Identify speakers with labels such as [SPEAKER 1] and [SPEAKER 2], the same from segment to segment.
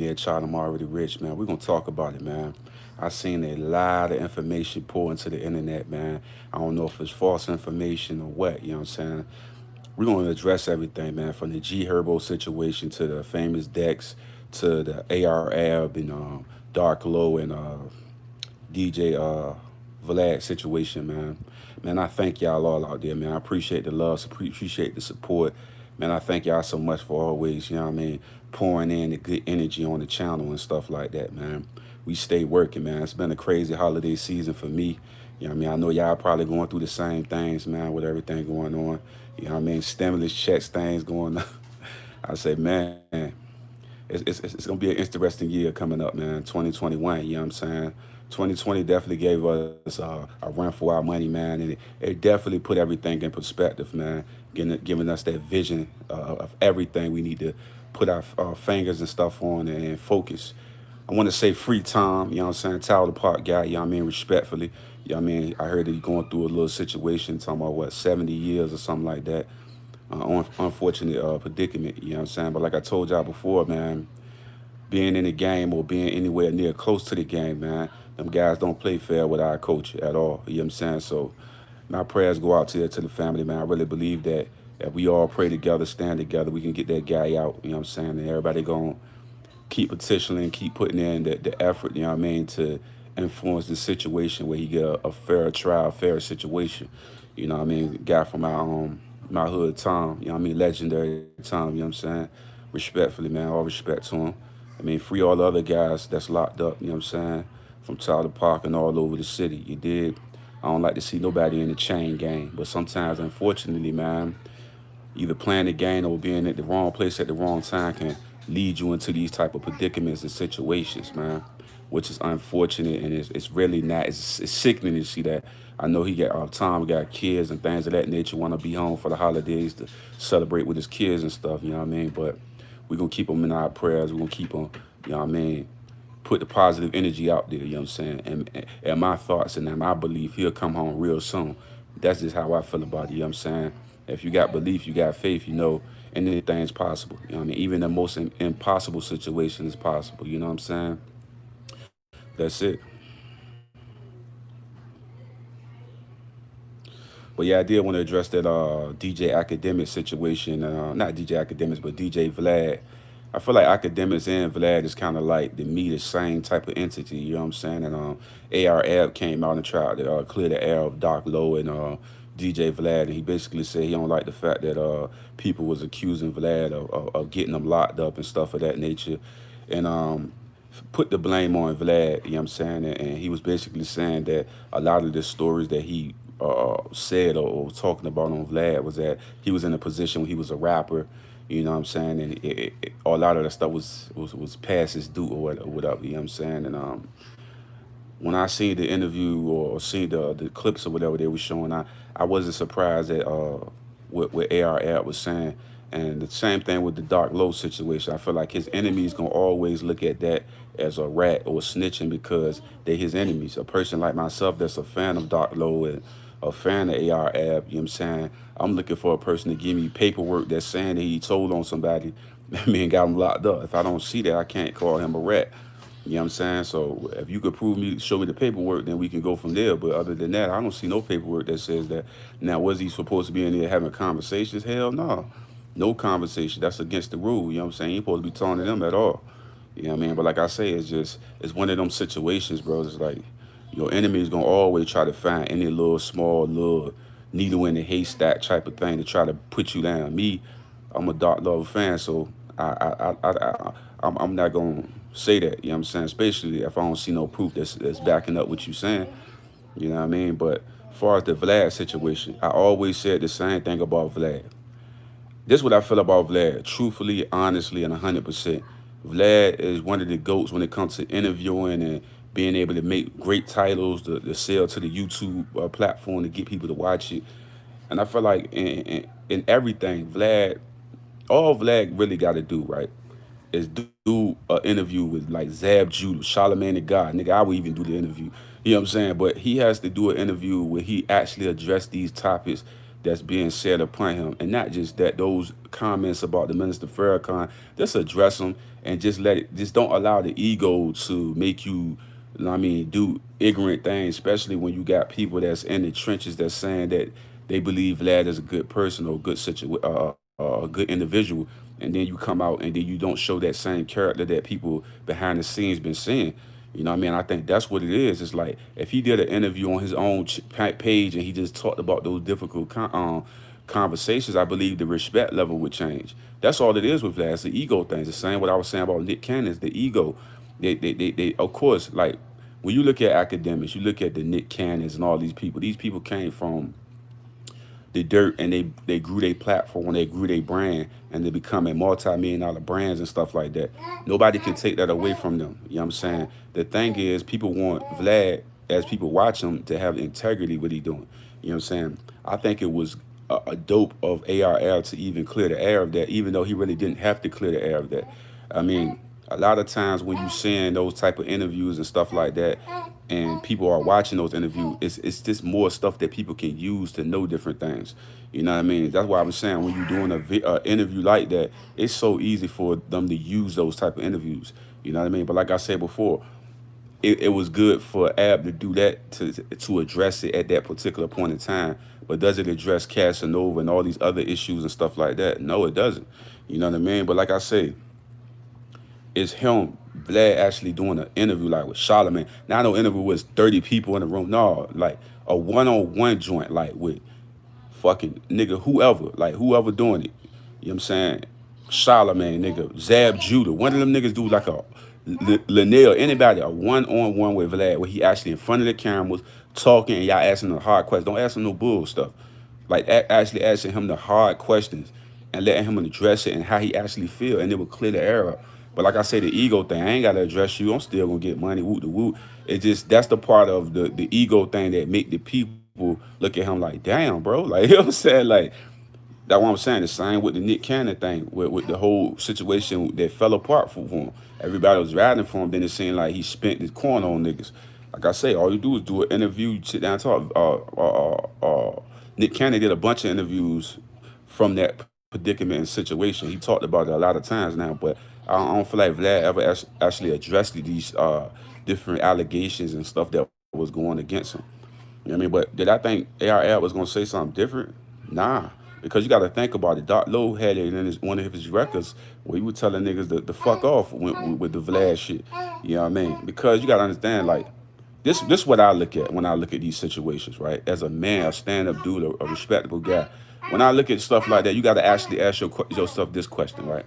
[SPEAKER 1] there, child, I'm already rich, man. We're gonna talk about it, man. I seen a lot of information pour into the internet, man. I don't know if it's false information or what, you know what I'm saying? We're gonna address everything, man, from the G Herbo situation to the Famous Dex to the AR-Ab and Dark Low and DJ Vlad situation, man. Man, I thank y'all all out there, man. I appreciate the love, appreciate the support. Man, I thank y'all so much for always, you know what I mean, pouring in the good energy on the channel and stuff like that, man. We stay working, man. It's been a crazy holiday season for me. You know what I mean? I know y'all probably going through the same things, man, with everything going on. You know what I mean? Stimulus checks, things going on. I say, man, it's going to be an interesting year coming up, man. 2021, you know what I'm saying? 2020 definitely gave us a run for our money, man. And it definitely put everything in perspective, man. Giving us that vision of everything we need to put our fingers and stuff on and focus. I want to say free Tom, you know what I'm saying? Tyler Park guy, you know what I mean? Respectfully. You know what I mean? I heard that he's going through a little situation, talking about what, 70 years or something like that. Unfortunate predicament, you know what I'm saying? But like I told y'all before, man, being in the game or being anywhere near close to the game, man, them guys don't play fair with our coach at all. You know what I'm saying? So my prayers go out to the family, man. I really believe that if we all pray together, stand together, we can get that guy out. You know what I'm saying? And everybody going to keep petitioning, keep putting in the effort, you know what I mean, to influence the situation where he get a fair trial, fair situation. You know what I mean? Guy from my hood, Tom, you know what I mean, legendary Tom, you know what I'm saying? Respectfully, man, all respect to him. I mean, free all the other guys that's locked up, you know what I'm saying? From Tyler Park and all over the city. You did. I don't like to see nobody in the chain gang, but sometimes, unfortunately, man, either playing the game or being at the wrong place at the wrong time can lead you into these type of predicaments and situations, man, which is unfortunate and it's really not. It's sickening to see that. I know he got Tom got kids and things of that nature. Want to be home for the holidays to celebrate with his kids and stuff. You know what I mean? But we're gonna keep him in our prayers. We're gonna keep him. You know what I mean? Put the positive energy out there, you know what I'm saying? And my thoughts and my belief, he'll come home real soon. That's just how I feel about it, you know what I'm saying? If you got belief, you got faith, you know anything's possible. You know what I mean? Even the most impossible situation is possible, you know what I'm saying? That's it. But yeah, I did want to address that DJ Academic situation. Not DJ Academics, but DJ Vlad. I feel like Academics and Vlad is kind of like the me, the same type of entity. You know what I'm saying? And AR-Ab came out and tried to clear the air of Doc Low and DJ Vlad, and he basically said he don't like the fact that people was accusing Vlad of getting him locked up and stuff of that nature, and put the blame on Vlad. You know what I'm saying? And he was basically saying that a lot of the stories that he said or was talking about on Vlad was that he was in a position when he was a rapper. You know what I'm saying? And a lot of the stuff was past his due or whatever. You know what I'm saying? And when I seen the interview or seen the clips or whatever they were showing, I wasn't surprised at what AR-Ab was saying. And the same thing with the Dark Low situation. I feel like his enemies gonna always look at that as a rat or snitching because they his enemies. A person like myself that's a fan of Dark Low and a fan of AR-Ab, you know what I'm saying? I'm looking for a person to give me paperwork that's saying that he told on somebody and got him locked up. If I don't see that, I can't call him a rat. You know what I'm saying? So if you could prove me, show me the paperwork, then we can go from there. But other than that, I don't see no paperwork that says that. Now, was he supposed to be in there having conversations? Hell no. No conversation. That's against the rule. You know what I'm saying? You ain't supposed to be talking to them at all. You know what I mean? But like I say, it's one of them situations, bro. It's like your enemy is gonna always try to find any little small little needle in the haystack type of thing to try to put you down. Me, I'm a Dark Love fan, so I'm not gonna say that. You know what I'm saying? Especially if I don't see no proof that's backing up what you saying. You know what I mean? But as far as the Vlad situation, I always said the same thing about Vlad. This is what I feel about Vlad. Truthfully, honestly, and 100%. Vlad is one of the goats when it comes to interviewing and being able to make great titles to sell to the YouTube platform to get people to watch it. And I feel like in everything, all Vlad really got to do, right, is do an interview with like Zab Judah, Charlamagne the God. Nigga, I would even do the interview. You know what I'm saying? But he has to do an interview where he actually addressed these topics that's being said upon him, and not just that. Those comments about the Minister Farrakhan, just address them and just let it. Just don't allow the ego to make you, I mean, do ignorant things, especially when you got people that's in the trenches that's saying that they believe Vlad is a good person or a good a good individual, and then you come out and then you don't show that same character that people behind the scenes been seeing. You know what I mean? I think that's what it is. It's like if he did an interview on his own page and he just talked about those difficult conversations, I believe the respect level would change. That's all it is with that. It's the ego thing. It's the same what I was saying about Nick Cannon's, the ego. They of course, like when you look at academics, you look at the Nick Cannons and all these people came from the dirt and they grew their platform and they grew their brand and they become a multi-million dollar brands and stuff like that. Nobody can take that away from them. You know what I'm saying? The thing is people want Vlad, as people watch him, to have integrity what he doing. You know what I'm saying? I think it was a dope of AR-Ab to even clear the air of that, even though he really didn't have to clear the air of that. I mean, a lot of times when you seeing those type of interviews and stuff like that, and people are watching those interviews, it's just more stuff that people can use to know different things. You know what I mean? That's why I was saying when you're doing a interview like that, it's so easy for them to use those type of interviews. You know what I mean? But like I said before, it was good for Ab to do that to address it at that particular point in time. But does it address Casanova and all these other issues and stuff like that? No, it doesn't. You know what I mean? But like I say, it's him, Vlad, actually doing an interview like with Charlamagne. Now, no interview was 30 people in the room. No, like a one-on-one joint, like with fucking nigga, whoever, like whoever doing it. You know what I'm saying? Charlamagne, nigga, Zab Judah. One of them niggas do like a Linnell, anybody, a one-on-one with Vlad, where he actually in front of the cameras talking and y'all asking him hard questions. Don't ask him no bull stuff. Like actually asking him the hard questions and letting him address it and how he actually feel, and it would clear the air up. But like I say, the ego thing, I ain't gotta address you. I'm still gonna get money, woot the woot. It just that's the part of the ego thing that make the people look at him like, damn, bro. Like you know what I'm saying? Like that's what I'm saying. The same with the Nick Cannon thing, with the whole situation that fell apart for him. Everybody was riding for him. Then it seemed like he spent his corn on niggas. Like I say, all you do is do an interview, sit down and talk. Nick Cannon did a bunch of interviews from that predicament and situation. He talked about it a lot of times now, but I don't feel like Vlad ever actually addressed these different allegations and stuff that was going against him. You know what I mean? But did I think AR-Ab was going to say something different? Nah. Because you got to think about it. Doc Lowe had it in one of his records where he was telling niggas to fuck off with the Vlad shit. You know what I mean? Because you got to understand, like, this is what I look at when I look at these situations, right? As a man, a stand-up dude, a respectable guy. When I look at stuff like that, you got to actually ask yourself this question, right?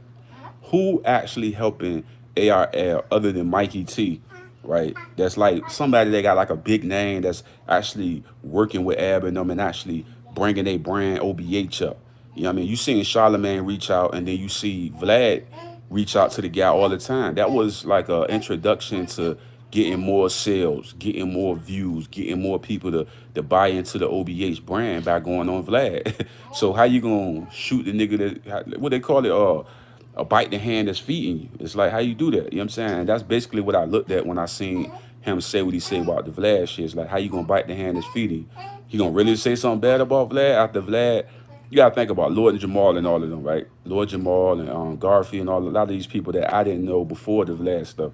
[SPEAKER 1] Who actually helping AR-Ab other than Mikey T, right? That's like somebody that got like a big name that's actually working with Ab and them and actually bringing a brand OBH up. You know what I mean? You seen Charlamagne reach out and then you see Vlad reach out to the guy all the time. That was like an introduction to getting more sales, getting more views, getting more people to buy into the OBH brand by going on Vlad. So how you gonna shoot the nigga what they call it, a bite the hand that's feeding you? It's like how you do that. You know what I'm saying? And that's basically what I looked at when I seen him say what he said about the Vlad shit. It's like how you gonna bite the hand that's feeding you? He gonna really say something bad about Vlad after Vlad? You gotta think about Lord and Jamal and all of them, right? Lord Jamal and Garfield and a lot of these people that I didn't know before the Vlad stuff,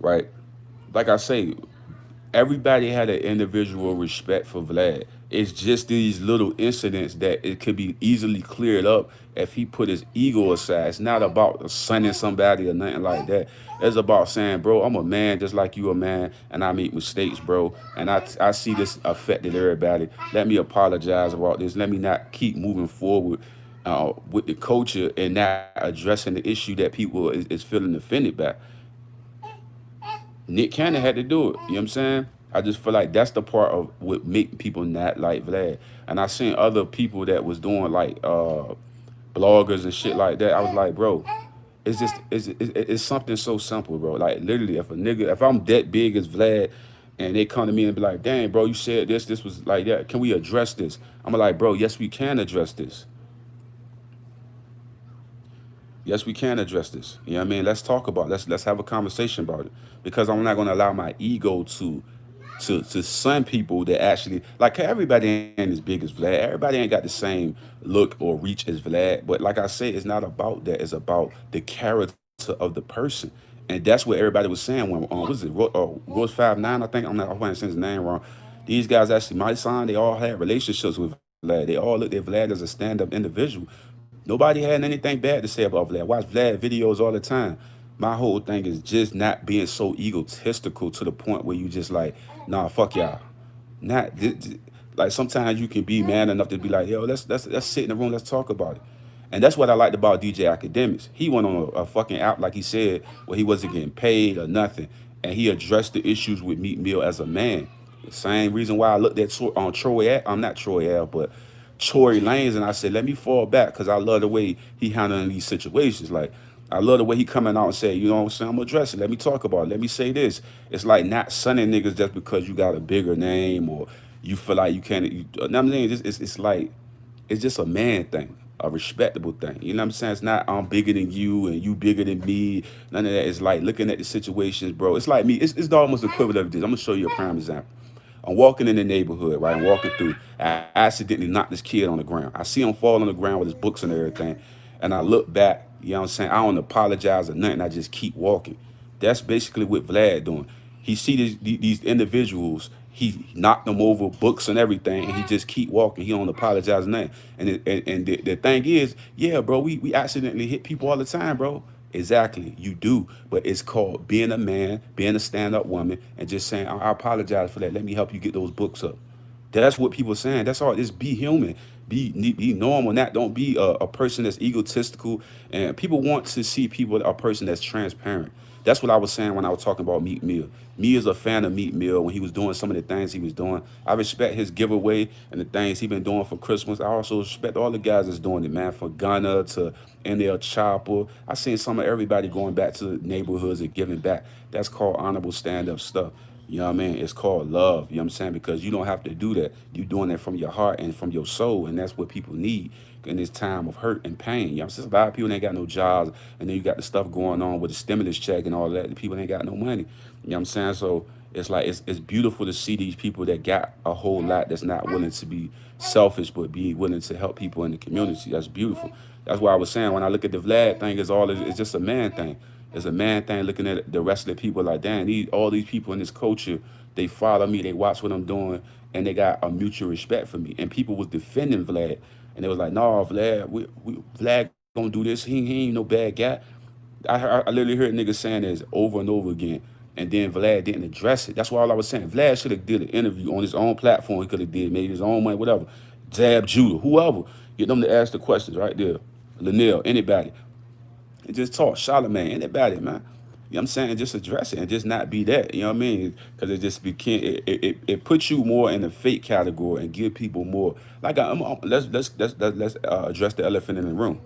[SPEAKER 1] right? Like I say, everybody had an individual respect for Vlad. It's just these little incidents that it could be easily cleared up if he put his ego aside. It's not about sunning somebody or nothing like that. It's about saying, bro, I'm a man just like you a man, and I make mistakes, bro. And I see this affected everybody. Let me apologize about this. Let me not keep moving forward with the culture and not addressing the issue that people is feeling offended by. Nick Cannon had to do it. You know what I'm saying? I just feel like that's the part of what make people not like Vlad. And I seen other people that was doing like bloggers and shit like that. I was like, bro, it's just it's something so simple, bro. Like literally, if I'm that big as Vlad, and they come to me and be like, dang, bro, you said this was like that. Can we address this? I'm like, bro, yes, we can address this. Yes, we can address this. You know what I mean? Let's talk about it. Let's have a conversation about it. Because I'm not gonna allow my ego to some people that actually like everybody ain't as big as Vlad. Everybody ain't got the same look or reach as Vlad. But like I said, it's not about that. It's about the character of the person. And that's what everybody was saying when what was it? Rose 5'9", I think. I'm not saying his name wrong. These guys actually, my son, they all had relationships with Vlad. They all looked at Vlad as a stand-up individual. Nobody had anything bad to say about Vlad. Watch Vlad videos all the time. My whole thing is just not being so egotistical to the point where you just like, nah, fuck y'all. Not like sometimes you can be man enough to be like, yo, let's sit in the room, let's talk about it. And that's what I liked about DJ Academics. He went on a fucking app, like he said, where he wasn't getting paid or nothing. And he addressed the issues with Meat Mill as a man. The same reason why I looked at on I'm not Troy Ave, but Tory Lanez, and I said, let me fall back because I love the way he handling these situations. Like, I love the way he coming out and say, you know what I'm saying, I'm gonna address it. Let me talk about it. Let me say this. It's like not sunning niggas just because you got a bigger name or you feel like you can't. I'm saying it's like it's just a man thing, a respectable thing. You know what I'm saying? It's not I'm bigger than you and you bigger than me. None of that. It's like looking at the situations, bro. It's like me. It's almost equivalent of this. I'm gonna show you a prime example. I'm walking in the neighborhood, right? I'm walking through. I accidentally knocked this kid on the ground. I see him fall on the ground with his books and everything. And I look back, you know what I'm saying? I don't apologize or nothing. I just keep walking. That's basically what Vlad doing. He see these individuals, he knocked them over, books and everything, and he just keep walking. He don't apologize or nothing. And the thing is, yeah, bro, we accidentally hit people all the time, bro. Exactly, you do. But it's called being a man, being a stand-up woman, and just saying, I apologize for that. Let me help you get those books up. That's what people saying. That's all. Just be human. Be normal. Not don't be a person that's egotistical. And people want to see people a person that's transparent. That's what I was saying when I was talking about Meat Mill. Me is a fan of Meat Mill when he was doing some of the things he was doing. I respect his giveaway and the things he been doing for Christmas. I also respect all the guys that's doing it, man. From Gunna to NL Chopper. I seen some of everybody going back to the neighborhoods and giving back. That's called honorable stand-up stuff. You know what I mean? It's called love. You know what I'm saying? Because you don't have to do that. You're doing that from your heart and from your soul. And that's what people need in this time of hurt and pain. You know what I'm saying? A lot of people ain't got no jobs. And then you got the stuff going on with the stimulus check and all that. The people ain't got no money. You know what I'm saying? So it's like, it's beautiful to see these people that got a whole lot that's not willing to be selfish, but be willing to help people in the community. That's beautiful. That's why I was saying when I look at the Vlad thing, it's just a man thing. It's a man thing looking at the rest of the people like, damn, all these people in this culture, they follow me, they watch what I'm doing, and they got a mutual respect for me. And people was defending Vlad. And they was like, no, Vlad, Vlad gonna do this. He ain't no bad guy. I literally heard niggas saying this over and over again. And then Vlad didn't address it. That's why all I was saying. Vlad should have did an interview on his own platform. He could have did maybe his own money, whatever. Zab Judah, whoever. Get them to ask the questions right there. Linnell, anybody. And just talk, Charlamagne, anybody, man. You know what I'm saying? Just address it and just not be that. You know what I mean? Because it just became it puts you more in the fake category and give people more. Like let's address the elephant in the room.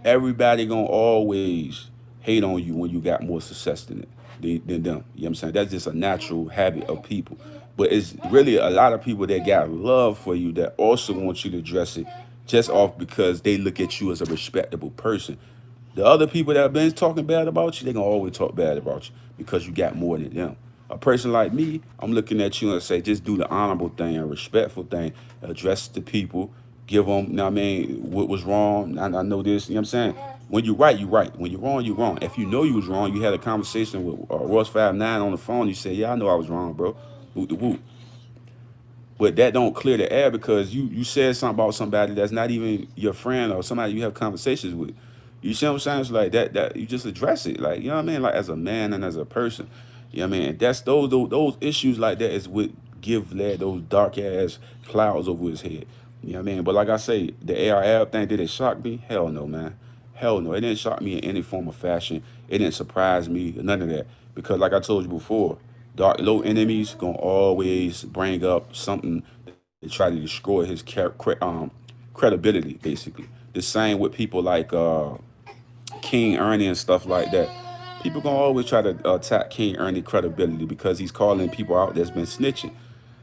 [SPEAKER 1] Everybody gonna always hate on you when you got more success than them. You know what I'm saying? That's just a natural habit of people. But it's really a lot of people that got love for you that also want you to address it just off because they look at you as a respectable person. The other people that have been talking bad about you, they gonna always talk bad about you because you got more than them. A person like me, I'm looking at you and say, just do the honorable thing and respectful thing, address the people, give them, you know what I mean, what was wrong. I know this, you know what I'm saying? When you're right, you're right. When you're wrong, you're wrong. If you know you was wrong, you had a conversation with Ross 5'9" on the phone, you say, yeah, I know I was wrong, bro. Whoop the whoop. But that don't clear the air because you said something about somebody that's not even your friend or somebody you have conversations with. You see what I'm saying? It's like that you just address it. Like, you know what I mean? Like as a man and as a person. You know what I mean? That's those issues like that is what give Vlad those dark ass clouds over his head. You know what I mean? But like I say, the AR-Ab thing, did it shock me? Hell no, man. Hell no. It didn't shock me in any form or fashion. It didn't surprise me, none of that. Because like I told you before, dark low enemies gonna always bring up something to try to destroy his credibility, basically. The same with people like King Ernie and stuff like that. People gonna always try to attack King Ernie credibility because he's calling people out that's been snitching.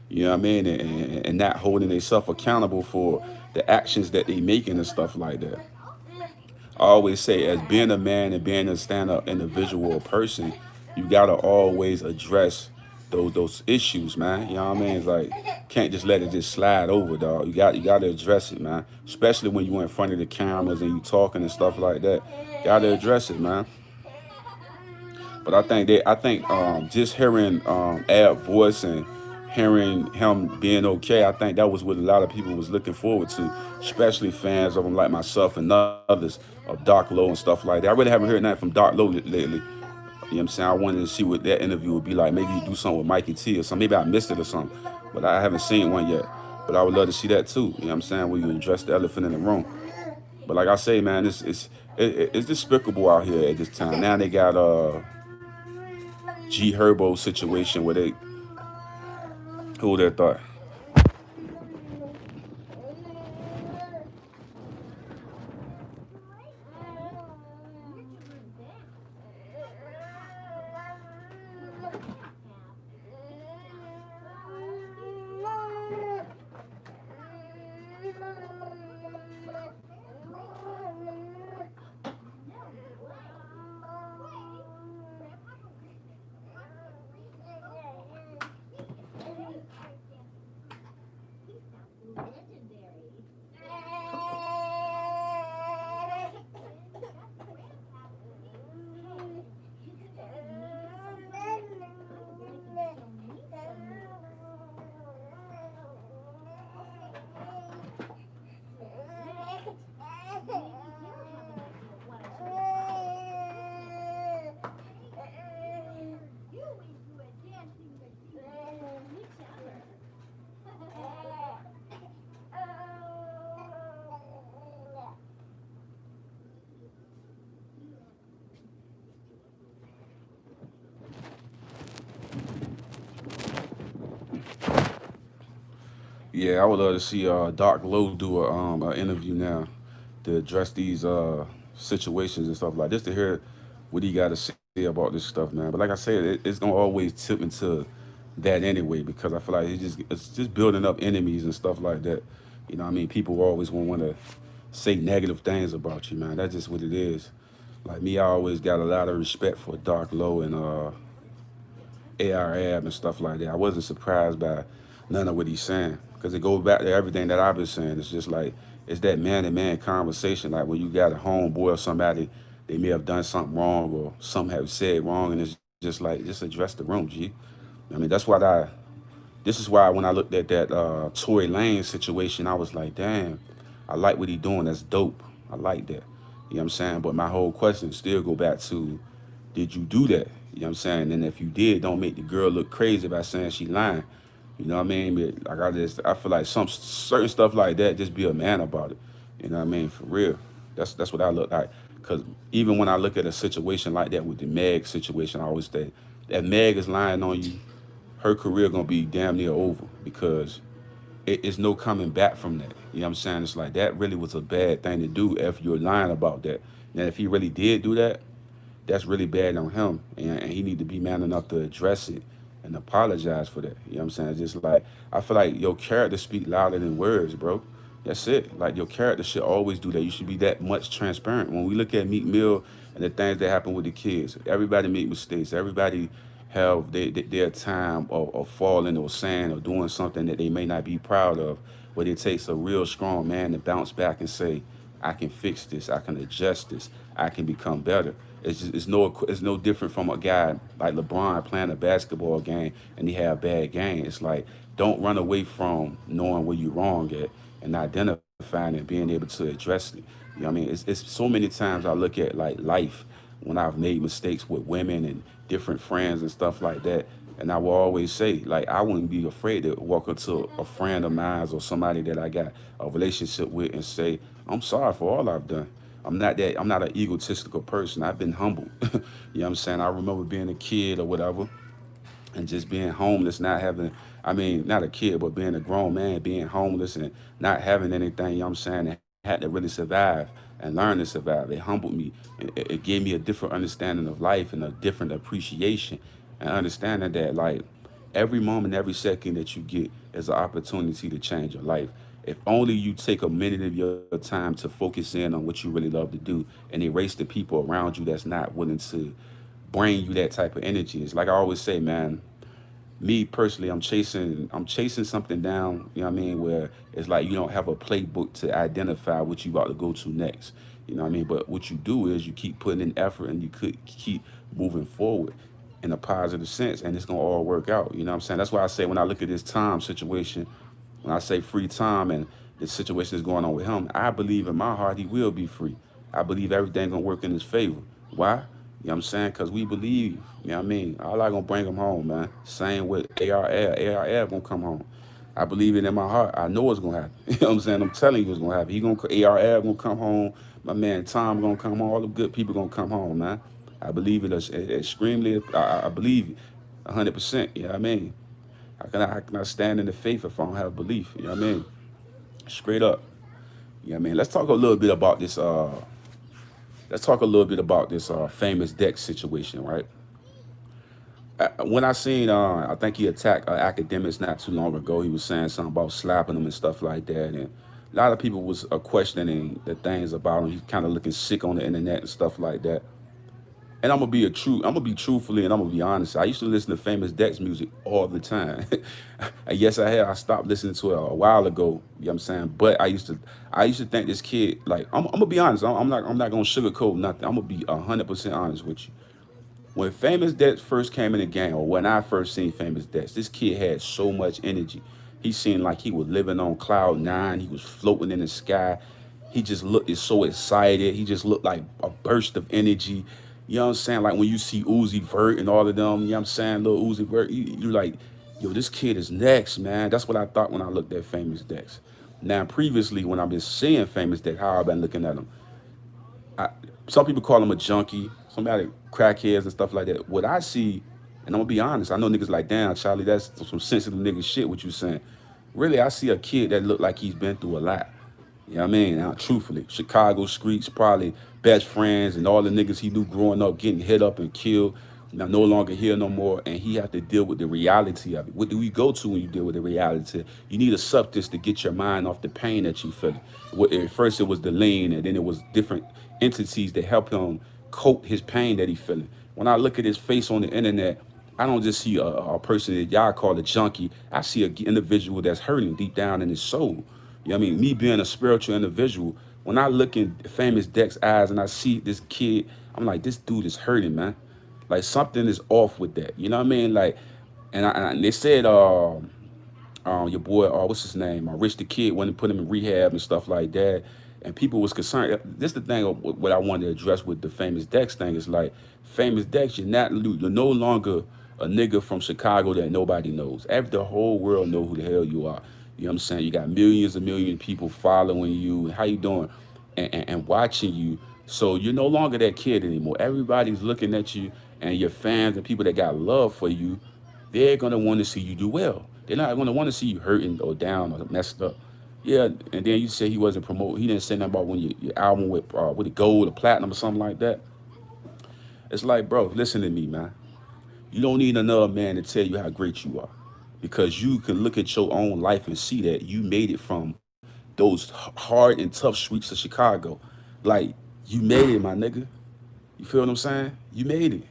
[SPEAKER 1] You know what I mean? And not holding themselves accountable for the actions that they making and stuff like that. I always say, as being a man and being a stand-up individual or person, you gotta always address those issues, man. You know what I mean? It's like can't just let it just slide over, dog. You got to address it, man. Especially when you in front of the cameras and you talking and stuff like that. Got to address it, man. But I think just hearing Ab voice and hearing him being okay, I think that was what a lot of people was looking forward to, especially fans of him like myself and others of Doc Low and stuff like that. I really haven't heard nothing from Doc Low lately. You know what I'm saying? I wanted to see what that interview would be like. Maybe you do something with Mikey T or something. Maybe I missed it or something. But I haven't seen one yet. But I would love to see that too. You know what I'm saying? Where you address the elephant in the room. But like I say, man, it's despicable out here at this time. Now they got G Herbo situation where they who would have thought. Yeah, I would love to see Doc Low do a interview now to address these situations and stuff like this to hear what he got to say about this stuff, man. But like I said, it's gonna always tip into that anyway because I feel like it's just building up enemies and stuff like that. You know, what I mean, people will always want to say negative things about you, man. That's just what it is. Like me, I always got a lot of respect for Doc Low and AR-Ab and stuff like that. I wasn't surprised by none of what he's saying because it goes back to everything that I've been saying. It's just like it's that man-to-man conversation. Like when you got a homeboy or somebody, they may have done something wrong or some have said wrong, and it's just like just address the room, G. I mean, that's what I. This is why when I looked at that Tory Lane situation, I was like, damn, I like what he doing. That's dope. I like that. You know what I'm saying? But my whole question still go back to, did you do that? You know what I'm saying? And if you did, don't make the girl look crazy by saying she lying. You know what I mean? But like I feel like some certain stuff like that, just be a man about it. You know what I mean? For real. That's what I look like. Cause even when I look at a situation like that with the Meg situation, I always say that Meg is lying on you, her career gonna be damn near over because it's no coming back from that. You know what I'm saying? It's like that really was a bad thing to do if you're lying about that. Now if he really did do that, that's really bad on him, and he need to be man enough to address it and apologize for that. You know what I'm saying? Just like I feel like your character speak louder than words, bro. That's it. Like your character should always do that. You should be that much transparent. When we look at Meek Mill and the things that happen with the kids, everybody make mistakes. Everybody have their time of falling or saying or doing something that they may not be proud of. But it takes a real strong man to bounce back and say, I can fix this. I can adjust this. I can become better. It's no different from a guy like LeBron playing a basketball game and he have a bad game. It's like don't run away from knowing where you're wrong at and identifying and being able to address it. You know what I mean? It's so many times I look at like life when I've made mistakes with women and different friends and stuff like that. And I will always say, like, I wouldn't be afraid to walk up to a friend of mine or somebody that I got a relationship with and say, I'm sorry for all I've done. I'm not an egotistical person. I've been humbled. You know what I'm saying? I remember being a kid or whatever and just being homeless, not having, I mean, not a kid, but being a grown man, being homeless and not having anything, you know what I'm saying, and had to really survive and learn to survive. It humbled me. It gave me a different understanding of life and a different appreciation and understanding that, like, every moment, every second that you get is an opportunity to change your life. If only you take a minute of your time to focus in on what you really love to do and erase the people around you that's not willing to bring you that type of energy. It's like I always say, man, Me personally, I'm chasing something down, you know what I mean, where it's like you don't have a playbook to identify what you about to go to next. You know what I mean? But what you do is you keep putting in effort and you could keep moving forward in a positive sense and it's gonna all work out. You know what I'm saying? That's why I say when I look at this Tom situation, when I say free Tom and the situation is going on with him, I believe in my heart he will be free. I believe everything gonna work in his favor. Why? You know what I'm saying? Because we believe, you know what I mean? Allah gonna bring him home, man. Same with AR-Ab. AR-Ab gonna come home. I believe it in my heart. I know it's gonna happen. You know what I'm saying? I'm telling you it's gonna happen. He gonna AR-Ab gonna come home. My man Tom gonna come home. All the good people gonna come home, man. I believe it extremely. I believe it 100%. You know what I mean? How can I stand in the faith if I don't have belief? You know what I mean? Straight up. You know what I mean? Let's talk a little bit about this. Let's talk a little bit about this famous Dex situation, right? When I seen, I think he attacked academics not too long ago. He was saying something about slapping them and stuff like that, and a lot of people was questioning the things about him. He's kind of looking sick on the internet and stuff like that. And I'm gonna be truthfully and I'm gonna be honest. I used to listen to Famous Dex music all the time. And yes, I had. I stopped listening to it a while ago. You know what I'm saying? But I used to think this kid, like, I'm gonna be honest. I'm not gonna sugarcoat nothing. I'm gonna be 100% honest with you. When Famous Dex first came in the game, or when I first seen Famous Dex, this kid had so much energy. He seemed like he was living on cloud nine. He was floating in the sky. He just looked so excited. He just looked like a burst of energy. You know what I'm saying? Like when you see Uzi Vert and all of them, you know what I'm saying? Little Uzi Vert, you're like, yo, this kid is next, man. That's what I thought when I looked at Famous Dex. Now, previously, when I've been seeing Famous Dex, how I've been looking at him, I, some people call him a junkie, somebody crackheads and stuff like that. What I see, and I'm gonna be honest, I know niggas like, damn, Charlie, that's some sensitive nigga shit. What you saying? Really, I see a kid that look like he's been through a lot. You know what I mean? Now, truthfully, Chicago streets, probably best friends and all the niggas he knew growing up getting hit up and killed. Now, no longer here no more, and he have to deal with the reality of it. What do we go to when you deal with the reality? You need a substance to get your mind off the pain that you feel. At first, it was the lean, and then it was different entities that help him cope his pain that he feeling. When I look at his face on the internet, I don't just see a person that y'all call a junkie. I see an individual that's hurting deep down in his soul. You know what I mean? Me being a spiritual individual, when I look in Famous Dex eyes and I see this kid, I'm like, this dude is hurting, man. Like something is off with that. You know what I mean? Like, and they said, your boy, what's his name? Rich the Kid went and put him in rehab and stuff like that. And people was concerned. This is the thing of what I wanted to address with the Famous Dex thing is like, Famous Dex, you're no longer a nigga from Chicago that nobody knows. Every the whole world know who the hell you are. You know what I'm saying? You got millions and millions of people following you. How you doing? And watching you. So you're no longer that kid anymore. Everybody's looking at you, and your fans and people that got love for you, they're gonna want to see you do well. They're not gonna want to see you hurting or down or messed up. Yeah, and then you say he wasn't promoting. He didn't say nothing about when your album with the gold or platinum or something like that. It's like, bro, listen to me, man. You don't need another man to tell you how great you are, because you can look at your own life and see that you made it from those hard and tough streets of Chicago. Like you made it, my nigga. You feel what I'm saying? You made it.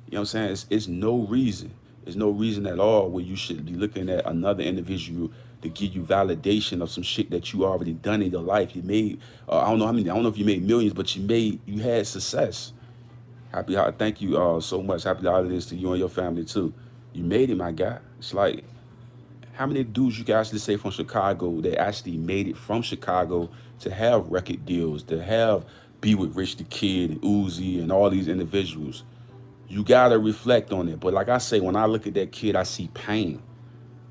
[SPEAKER 1] You know what I'm saying? It's no reason. There's no reason at all where you should be looking at another individual to give you validation of some shit that you already done in your life. You made, I don't know how many, I don't know if you made millions, but you had success. Thank you so much. Happy holidays to you and your family too. You made it, my guy. It's like, how many dudes you guys just say from Chicago that actually made it from Chicago to have record deals, to have be with Rich the Kid and Uzi and all these individuals? You gotta reflect on it. But like I say, when I look at that kid, I see pain.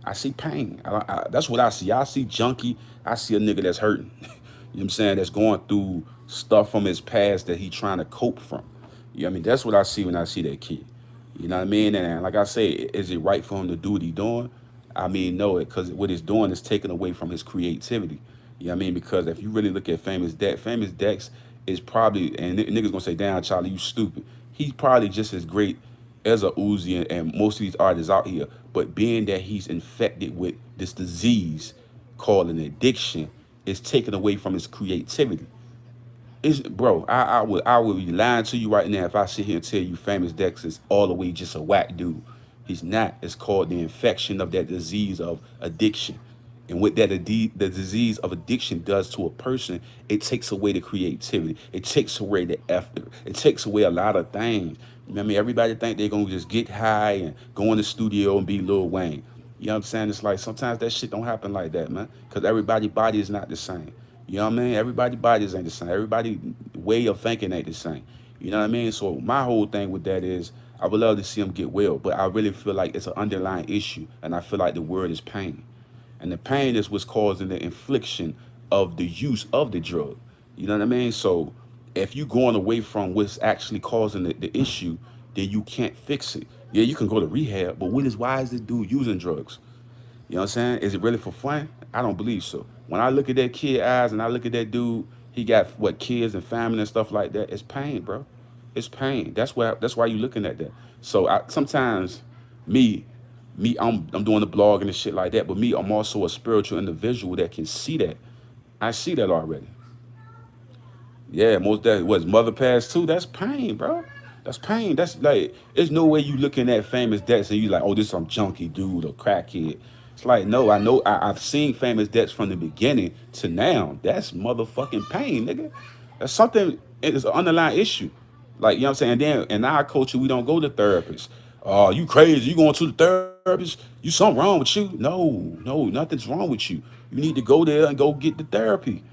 [SPEAKER 1] I see pain. That's what I see. I see junkie. I see a nigga that's hurting. You know what I'm saying? That's going through stuff from his past that he trying to cope from. You know what I mean? That's what I see when I see that kid. You know what I mean? And like I say, is it right for him to do what he doing? I mean, no, because what he's doing is taken away from his creativity. You know what I mean? Because if you really look at Famous Dex is probably, and niggas gonna say, damn, Charlie, you stupid. He's probably just as great as a Uzi and most of these artists out here. But being that he's infected with this disease called an addiction, it's taken away from his creativity. Bro, I would be lying to you right now if I sit here and tell you Famous Dex is all the way just a whack dude. He's not. It's called the infection of that disease of addiction. And what the disease of addiction does to a person, it takes away the creativity. It takes away the effort. It takes away a lot of things. You know what I mean? Everybody think they're gonna just get high and go in the studio and be Lil Wayne. You know what I'm saying? It's like sometimes that shit don't happen like that, man. Cause everybody's body is not the same. You know what I mean? Everybody's bodies ain't the same. Everybody way of thinking ain't the same. You know what I mean? So my whole thing with that is I would love to see him get well, but I really feel like it's an underlying issue, and I feel like the word is pain. And the pain is what's causing the infliction of the use of the drug. You know what I mean? So if you going away from what's actually causing the issue, then you can't fix it. Yeah, you can go to rehab, but why is this dude using drugs? You know what I'm saying? Is it really for fun? I don't believe so. When I look at that kid eyes and I look at that dude, he got what kids and family and stuff like that. It's pain, bro. It's pain. That's why you looking at that. So sometimes me, I'm doing the blog and shit like that, but me, I'm also a spiritual individual that can see that. I see that already. Yeah, most that was mother passed too. That's pain, bro. That's pain. That's like there's no way you looking at Famous Dex and you like, oh, this some junkie dude or crackhead. It's like no, I know I've seen Famous Dex from the beginning to now. That's motherfucking pain, nigga. That's something. It's an underlying issue. Like you know what I'm saying. And then in our culture, we don't go to therapists. Oh, you crazy? You going to the therapist? You something wrong with you? No, nothing's wrong with you. You need to go there and go get the therapy.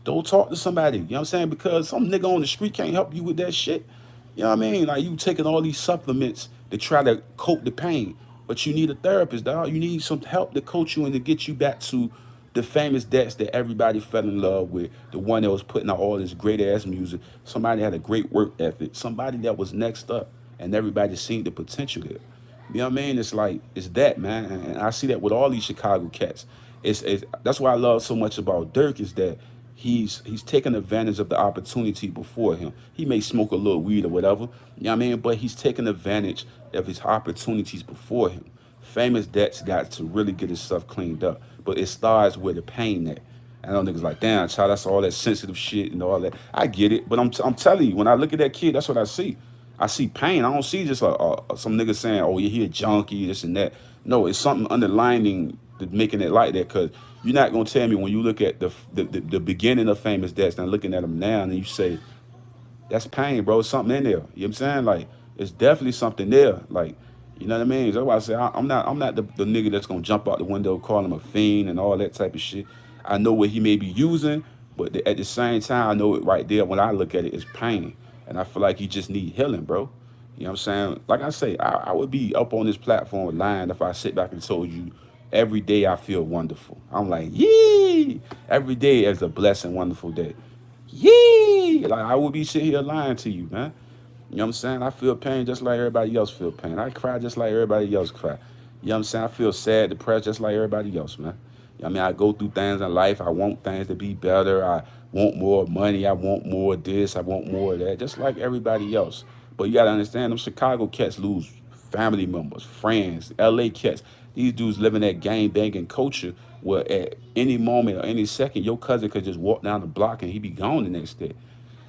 [SPEAKER 1] Don't talk to somebody. You know what I'm saying? Because some nigga on the street can't help you with that shit. You know what I mean? Like you taking all these supplements to try to cope the pain. But you need a therapist, dog. You need some help to coach you and to get you back to the famous Dex that everybody fell in love with. The one that was putting out all this great ass music. Somebody that had a great work ethic. Somebody that was next up. And everybody seen the potential there. You know what I mean? It's like it's that, man. And I see that with all these Chicago cats. It's that's why I love so much about Dirk is that he's taking advantage of the opportunity before him. He may smoke a little weed or whatever, you know what I mean? But he's taking advantage of his opportunities before him. Famous Dex got to really get his stuff cleaned up. But it starts with the pain at. I know niggas like, damn, child, that's all that sensitive shit and all that. I get it, but I'm telling you, when I look at that kid, that's what I see. I see pain. I don't see just some nigga saying, "Oh, yeah, he a junkie, this and that." No, it's something underlining that making it like that. Cause you're not gonna tell me when you look at the beginning of Famous Dex and looking at him now, and you say, "That's pain, bro. It's something in there." You know what I'm saying? Like, it's definitely something there. Like, you know what I mean? That's why I say I'm not the nigga that's gonna jump out the window, call him a fiend and all that type of shit. I know what he may be using, but at the same time, I know it right there when I look at it, it's pain. And I feel like he just need healing, bro. You know what I'm saying? Like I say, I would be up on this platform lying if I sit back and told you every day I feel wonderful. I'm like, yee! Every day is a blessed, wonderful day. Yee! Like I would be sitting here lying to you, man. You know what I'm saying? I feel pain just like everybody else feel pain. I cry just like everybody else cry. You know what I'm saying? I feel sad, depressed just like everybody else, man. You know what I mean? I go through things in life. I want things to be better. I want more money. I want more of this. I want more of that, just like everybody else. But you gotta understand, them Chicago cats lose family members, friends, LA cats. These dudes live in that gang banging culture where at any moment or any second, your cousin could just walk down the block and he be gone the next day.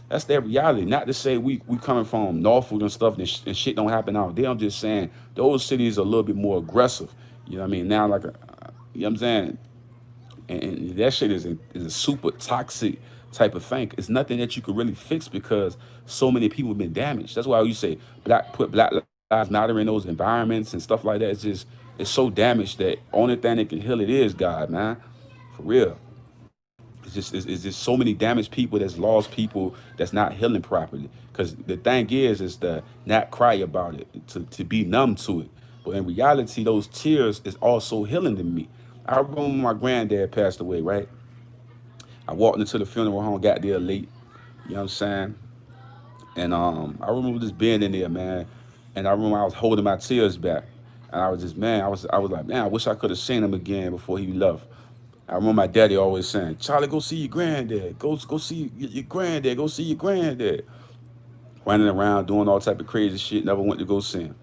[SPEAKER 1] That's their reality. Not to say we coming from Norfolk and stuff and shit don't happen out there. I'm just saying those cities are a little bit more aggressive. You know what I mean? Now, like, you know what I'm saying? And that shit is a super toxic type of thing. It's nothing that you could really fix because so many people have been damaged. That's why you say put Black Lives Matter in those environments and stuff like that. It's so damaged that only thing that can heal it is God, man. For real. It's just so many damaged people that's lost people that's not healing properly. Because the thing is to not cry about it, to be numb to it. But in reality, those tears is also healing to me. I remember when my granddad passed away, right? I walked into the funeral home, got there late. You know what I'm saying? And I remember just being in there, man. And I remember I was holding my tears back. And I was just, man, I was like, man, I wish I could have seen him again before he left. I remember my daddy always saying, Charlie, go see your granddad. Go see your granddad. Go see your granddad. Running around doing all type of crazy shit. Never went to go see him.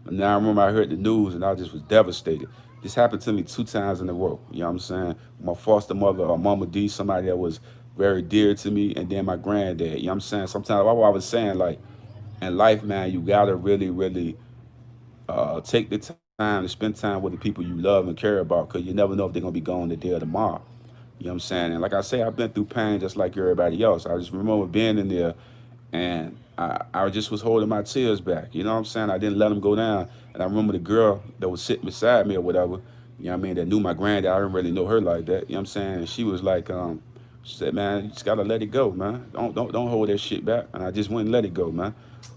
[SPEAKER 1] And now I remember I heard the news and I just was devastated. This happened to me 2 times in a row. You know what I'm saying? My foster mother or Mama D, somebody that was very dear to me, and then my granddad. You know what I'm saying? Sometimes I was saying like in life, man, you gotta really, really Take the time to spend time with the people you love and care about, because you never know if they're gonna be gone today or tomorrow. You know what I'm saying? And like I say, I've been through pain just like everybody else. I just remember being in there, and I just was holding my tears back. You know what I'm saying? I didn't let them go down. And I remember the girl that was sitting beside me or whatever, you know what I mean, that knew my granddad. I didn't really know her like that. You know what I'm saying? And she was like, she said, man, you just gotta let it go, man. Don't hold that shit back. And I just went and let it go, man.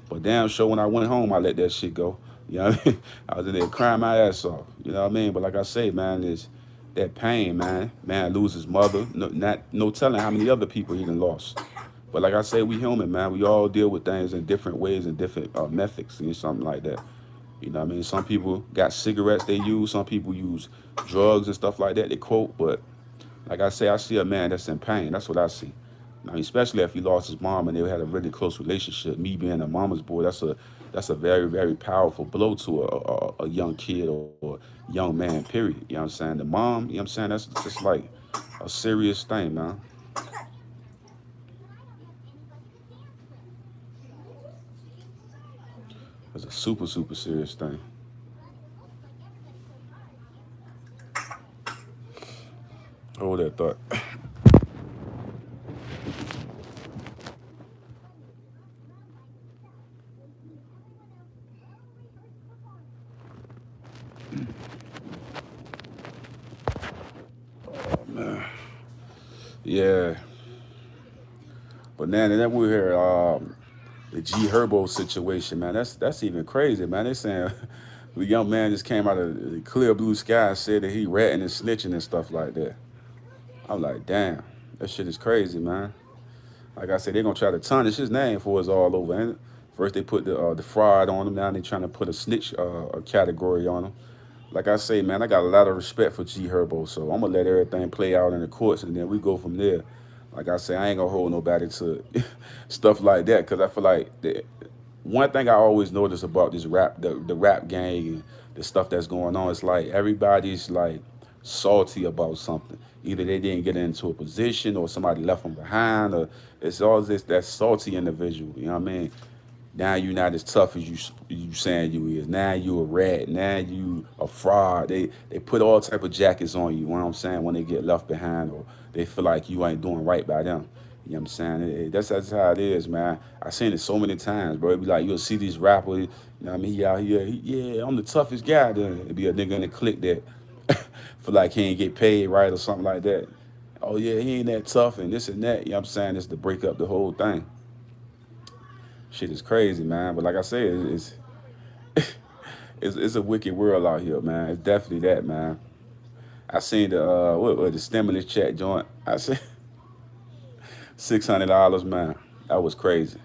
[SPEAKER 1] But damn sure when I went home, I let that shit go. You know what I mean? I was in there crying my ass off. You know what I mean? But like I say, man, is that pain, man. Man lose his mother. No telling how many other people he done lost. But like I say, we human, man. We all deal with things in different ways and different methods and something like that. You know what I mean? Some people got cigarettes they use. Some people use drugs and stuff like that. They quote, but like I say, I see a man that's in pain. That's what I see. I mean, especially if he lost his mom and they had a really close relationship. Me being a mama's boy, that's a very very powerful blow to a young kid or young man. Period. You know what I'm saying? The mom. You know what I'm saying? That's just like a serious thing, man. It's a super serious thing. Hold that thought. Yeah, but then and then we hear the G Herbo situation, man. That's even crazy, man. They saying the young man just came out of the clear blue sky and said that he ratting and snitching and stuff like that. I'm like, damn, that shit is crazy, man. Like I said, they're gonna try to tarnish his name before it's all over. And first they put the fraud on him. Now they trying to put a snitch category on him. Like I say, man, I got a lot of respect for G Herbo, so I'm gonna let everything play out in the courts, and then we go from there. Like I say, I ain't gonna hold nobody to stuff like that, because I feel like one thing I always notice about this the rap gang and the stuff that's going on, it's like everybody's like salty about something. Either they didn't get into a position, or somebody left them behind, or it's all this that salty individual. You know what I mean? Now you're not as tough as you saying you is. Now you a rat. Now you a fraud. They put all type of jackets on you. You know what I'm saying? When they get left behind, or they feel like you ain't doing right by them. You know what I'm saying? That's how it is, man. I seen it so many times, bro. It be like you'll see these rappers. You know what I mean? He out here. Yeah, I'm the toughest guy. Then it be a nigga in the clique that feel like he ain't get paid right or something like that. Oh yeah, he ain't that tough and this and that. You know what I'm saying? It's to break up the whole thing. Shit is crazy, man. But like I said, it's a wicked world out here, man. It's definitely that, man. I seen the what the stimulus check joint. I said $600, man. That was crazy.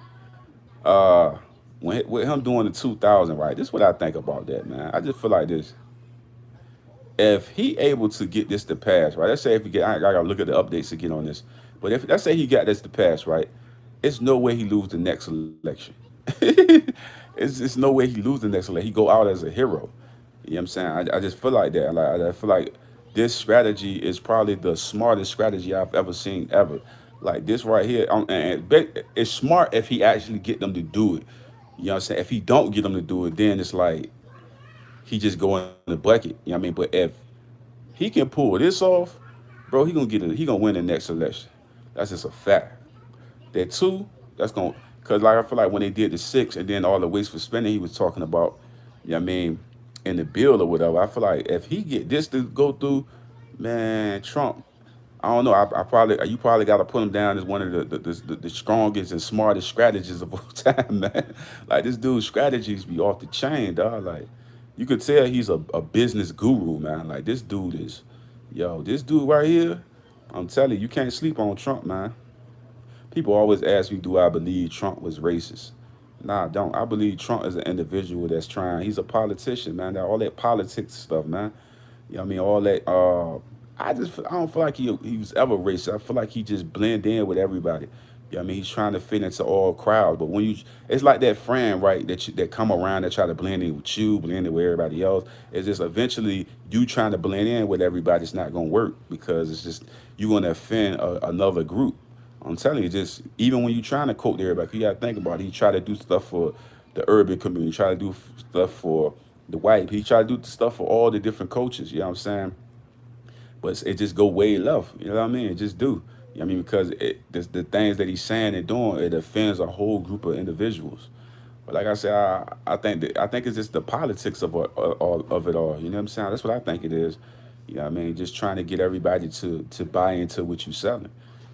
[SPEAKER 1] Uh, with him doing the 2,000, right? This is what I think about that, man. I just feel like this. If he able to get this to pass, right? Let's say if he get, I gotta look at the updates again on this. But if let's say he got this to pass, right? It's no way he lose the next election. It's no way he lose the next election. He go out as a hero. You know what I'm saying? I just feel like that. Like I feel like this strategy is probably the smartest strategy I've ever seen ever. Like this right here, it's smart if he actually get them to do it. You know what I'm saying? If he don't get them to do it, then it's like he just go in the bucket. You know what I mean? But if he can pull this off, bro, he gonna win the next election. That's just a fact. That two, that's going because like I feel like when they did the six and then all the wasteful spending he was talking about, you know what I mean, in the bill or whatever, I feel like if he get this to go through, man, Trump, I don't know. I probably you probably got to put him down as one of the strongest and smartest strategists of all time, man. Like this dude's strategies be off the chain, dog. Like you could tell he's a business guru, man. Like this dude is, yo, this dude right here. I'm telling you, you can't sleep on Trump, man. People always ask me, do I believe Trump was racist? Nah, I don't. I believe Trump is an individual that's trying. He's a politician, man. All that politics stuff, man. You know what I mean? All that. I don't feel like he was ever racist. I feel like he just blend in with everybody. You know what I mean? He's trying to fit into all crowds. But when you, it's like that friend, right? That come around that try to blend in with you, blend in with everybody else. It's just eventually you trying to blend in with everybody. It's not gonna work because it's just you gonna offend another group. I'm telling you, just even when you're trying to quote everybody, you gotta think about it. He try to do stuff for the urban community, try to do stuff for The white, he tried to do the stuff for all the different coaches, you know what I'm saying? But it just go way left, you know what I mean? It just do. You know what I mean? Because the things that he's saying and doing, it offends a whole group of individuals. But like I said, I think it's just the politics of all of it all. You know what I'm saying? That's what I think it is. You know what I mean? Just trying to get everybody to buy into what you're selling.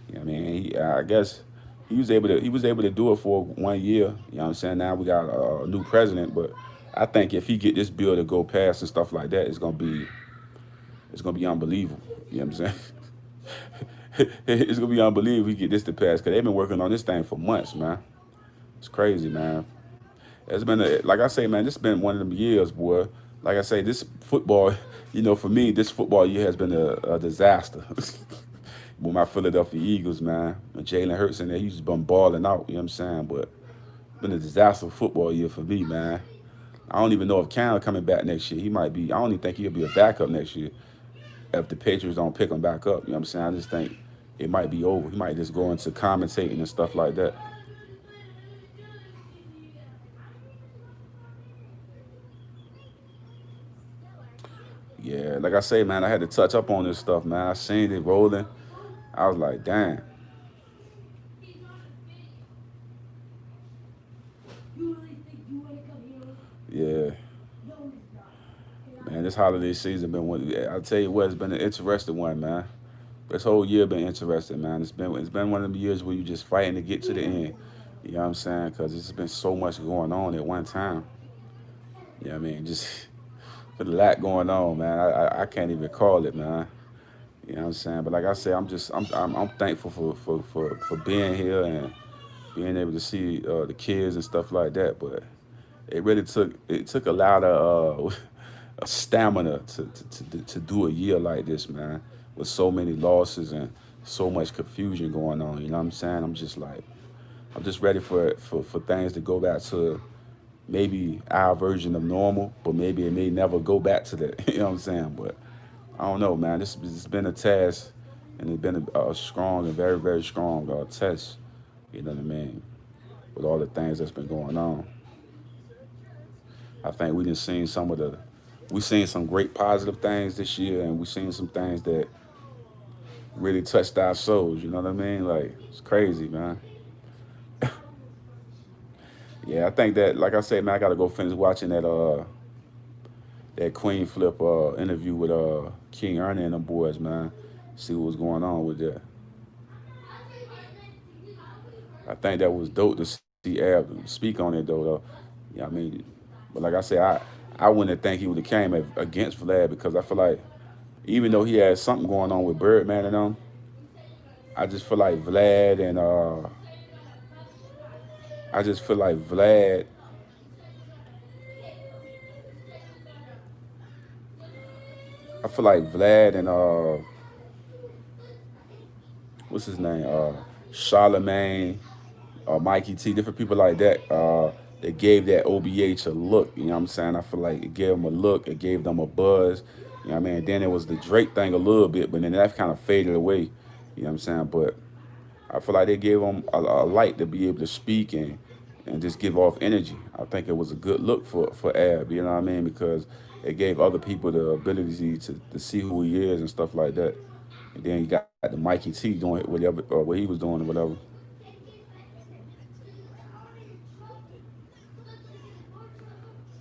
[SPEAKER 1] You know what I mean? I guess he was able to do it for 1 year. You know what I'm saying? Now we got a new president, but I think if he get this bill to go past and stuff like that, it's gonna be unbelievable. You know what I'm saying? It's gonna be unbelievable if we get this to pass because they've been working on this thing for months, man. It's crazy, man. It's been like I say, man. This has been one of them years, boy. Like I say, this football, for me, this football year has been a disaster. With my Philadelphia Eagles, man, and Jalen Hurts in there, he's just been balling out. You know what I'm saying? But it's been a disaster football year for me, man. I don't even know if Cam coming back next year. He might be. I don't even think he'll be a backup next year if the Patriots don't pick him back up. You know what I'm saying? I just think it might be over. He might just go into commentating and stuff like that. Yeah, like I say, man, I had to touch up on this stuff, man. I seen it rolling. I was like, damn. Yeah, man, this holiday season been one. Yeah, I'll tell you what, it's been an interesting one, man. This whole year been interesting, man. It's been one of them years where you just fighting to get to the end. You know what I'm saying? Because it's been so much going on at one time. You know what I mean? Just for the lot going on, man. I can't even call it, man. You know what I'm saying? But like I said, I'm thankful for being here and being able to see the kids and stuff like that. But it took a lot of stamina to do a year like this, man, with so many losses and so much confusion going on. You know what I'm saying? I'm just ready for things to go back to maybe our version of normal, but maybe it may never go back to that. You know what I'm saying? But I don't know, man. This has been a test, and it's been a strong and very, very strong test. You know what I mean? With all the things that's been going on, I think we seen some great positive things this year, and we seen some things that really touched our souls. You know what I mean? Like it's crazy, man. Yeah, I think that, like I said, man, I gotta go finish watching that Queen Flip interview with King Ernie and them boys, man. See what was going on with that. I think that was dope to see Ab speak on it though. Yeah, I mean, but like I said, I wouldn't think he would have came against Vlad because I feel like even though he had something going on with Birdman and them, I just feel like Vlad and I just feel like Vlad. I feel like Vlad and what's his name? Charlemagne, Mikey T, different people like that. That gave that OBH a look. You know what I'm saying? I feel like it gave them a look. It gave them a buzz. You know what I mean? Then it was the Drake thing a little bit, but then that kind of faded away. You know what I'm saying? But I feel like they gave him a light to be able to speak and just give off energy. I think it was a good look for Ab. You know what I mean? Because it gave other people the ability to see who he is and stuff like that. And then you got the Mikey T doing whatever or what he was doing or whatever.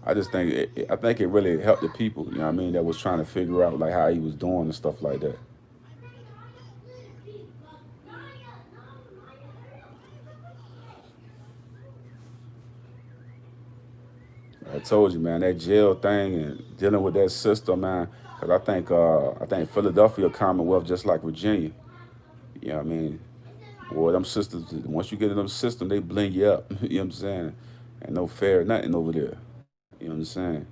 [SPEAKER 1] I just think I think it really helped the people. You know what I mean? That was trying to figure out like how he was doing and stuff like that. I told you, man, that jail thing and dealing with that system, man. Because I think Philadelphia Commonwealth just like Virginia. You know what I mean? Boy, them systems. Once you get in them system, they blend you up. You know what I'm saying? And no fair nothing over there. You know what I'm saying?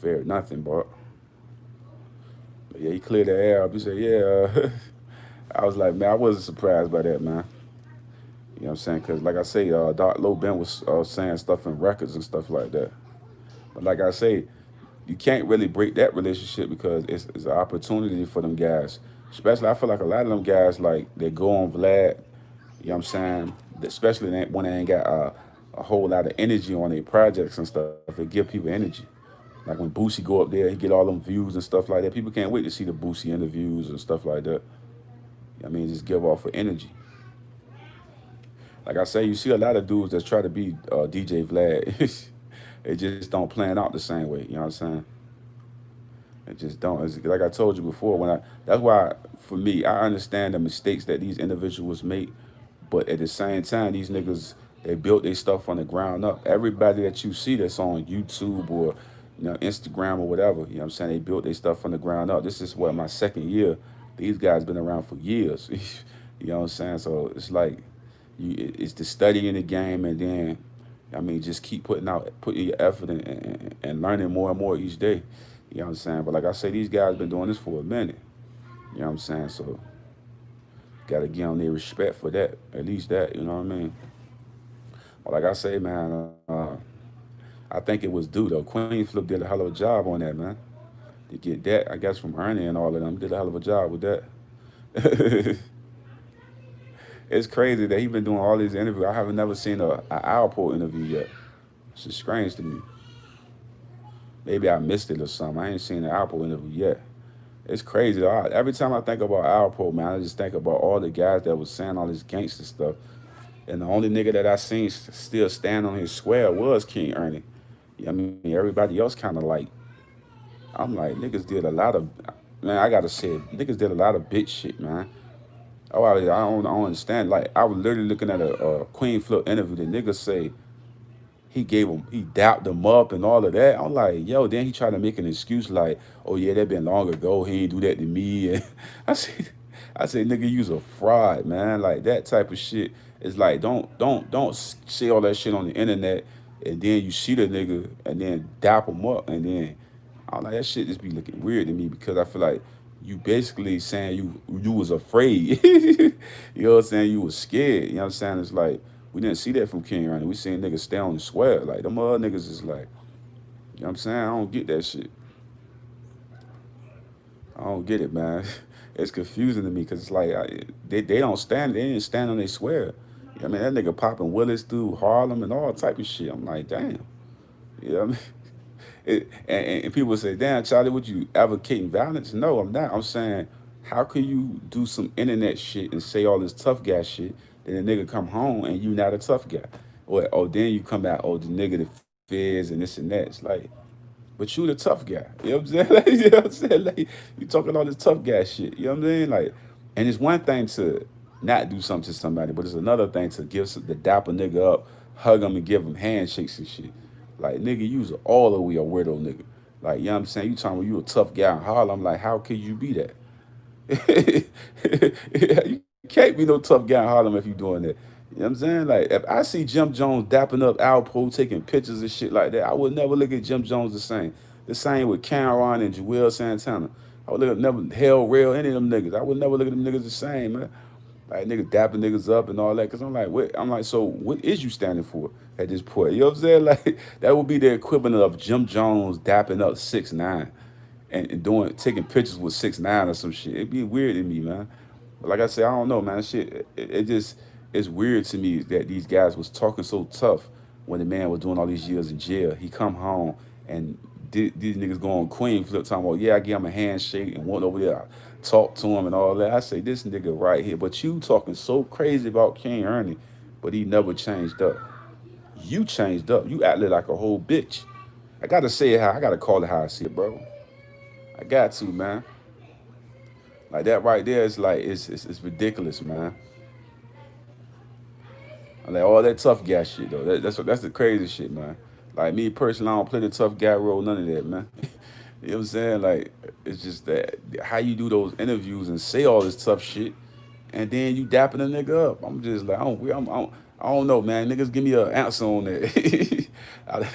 [SPEAKER 1] Fair nothing, bro. But yeah, he cleared the air up. He said, yeah. I was like, man, I wasn't surprised by that, man. You know what I'm saying? Because, like I say, Doc Low Ben was saying stuff in records and stuff like that. But like I say, you can't really break that relationship because it's an opportunity for them guys. Especially, I feel like a lot of them guys, like, they go on Vlad, you know what I'm saying? Especially when they ain't got a whole lot of energy on their projects and stuff. It give people energy. Like when Boosie go up there, he get all them views and stuff like that. People can't wait to see the Boosie interviews and stuff like that. I mean, just give off of energy. Like I say, you see a lot of dudes that try to be DJ Vlad. It just don't plan out the same way. You know what I'm saying? It just don't. It's, like I told you before, when I that's why for me, I understand the mistakes that these individuals make, but at the same time, these niggas they built their stuff from the ground up. Everybody that you see that's on YouTube or Instagram or whatever, you know what I'm saying? They built their stuff from the ground up. This is what my second year. These guys been around for years. You know what I'm saying? So it's like it's the study in the game, and then I mean just keep putting your effort and learning more and more each day. You know what I'm saying? But like I say, these guys been doing this for a minute. You know what I'm saying? So gotta give them their respect for that. At least that, you know what I mean? But like I say, man, I think it was due though. Queen Flip did a hell of a job on that, man. To get that, I guess from Ernie and all of them, did a hell of a job with that. It's crazy that he been doing all these interviews. I haven't never seen a Alpo interview yet. It's just strange to me. Maybe I missed it or something. I ain't seen an Alpo interview yet. It's crazy. Every time I think about Alpo, man, I just think about all the guys that was saying all this gangster stuff. And the only nigga that I seen still stand on his square was King Ernie. I mean, everybody else kind of like, I'm like, niggas did a lot of, man, I gotta say it, niggas did a lot of bitch shit, man. Oh, I don't understand. Like, I was literally looking at a Queen Flip interview. The nigga say he dapped them up and all of that. I'm like, yo, then he tried to make an excuse like, oh yeah, that been long ago. He ain't do that to me. And I said, nigga, you's a fraud, man. Like that type of shit. It's like don't say all that shit on the internet, and then you see the nigga and then dap him up, and then I'm like that shit just be looking weird to me because I feel like you basically saying you was afraid. You know what I'm saying? You was scared. You know what I'm saying? It's like we didn't see that from King Ronnie. We seen niggas stay on the swear. Like them other niggas is like, you know what I'm saying? I don't get that shit. I don't get it, man. It's confusing to me because it's like they don't stand. They didn't stand on they swear. I mean that nigga popping Willis through Harlem and all type of shit. I'm like, damn. You know what I mean? And people say, damn, Charlie, would you advocating violence? No, I'm not. I'm saying, how can you do some internet shit and say all this tough guy shit, then a nigga come home and you not a tough guy? Or then you come out, oh, the nigga the feds and this and that. It's like, but you the tough guy. You know what I'm saying? Like, you know what I'm saying? Like, you talking all this tough guy shit. You know what I'm saying? Like, and it's one thing to not do something to somebody, but it's another thing to the dapper nigga up, hug him and give him handshakes and shit. Like, nigga, you's all the way a weirdo nigga. Like, you know what I'm saying? You talking about you a tough guy in Harlem. Like, how could you be that? You can't be no tough guy in Harlem if you doing that. You know what I'm saying? Like, if I see Jim Jones dapping up Alpo, taking pictures and shit like that, I would never look at Jim Jones the same. The same with Cameron and Joel Santana. I would look at never Hell Rail, any of them niggas. I would never look at them niggas the same, man. Like niggas dapping niggas up and all that. Cause I'm like, what? I'm like, so what is you standing for at this point? You know what I'm saying? Like that would be the equivalent of Jim Jones dapping up 6ix9ine and doing taking pictures with 6ix9ine or some shit. It'd be weird to me, man. But like I said, I don't know, man. Shit, it just it's weird to me that these guys was talking so tough when the man was doing all these years in jail. He come home and these niggas go on Queen Flip talking about, yeah, I give him a handshake and went over there, talk to him and all that. I say, this nigga right here. But you talking so crazy about King Ernie, but he never changed up. You changed up. You acted like a whole bitch. I gotta say it how I gotta call it how I see it, bro. I got to, man. Like that right there is like it's ridiculous, man. I like all that tough guy shit though. That's the crazy shit, man. Like me personally, I don't play the tough guy role, none of that, man. You know what I'm saying? Like it's just that how you do those interviews and say all this tough shit, and then you dapping a nigga up. I'm just like I don't know, man. Niggas give me an answer on that.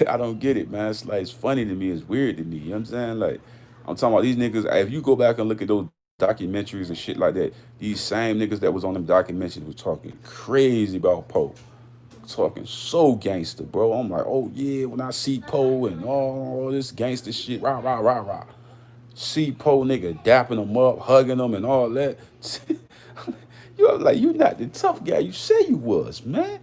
[SPEAKER 1] I don't get it, man. It's like it's funny to me. It's weird to me. You know what I'm saying? Like I'm talking about these niggas. If you go back and look at those documentaries and shit like that, these same niggas that was on them documentaries was talking crazy about Poe, talking so gangster, bro. I'm like, oh yeah, when I see Poe and all this gangster shit, rah rah rah rah. See Poe nigga dapping him up, hugging him and all that. You like you not the tough guy you say you was, man.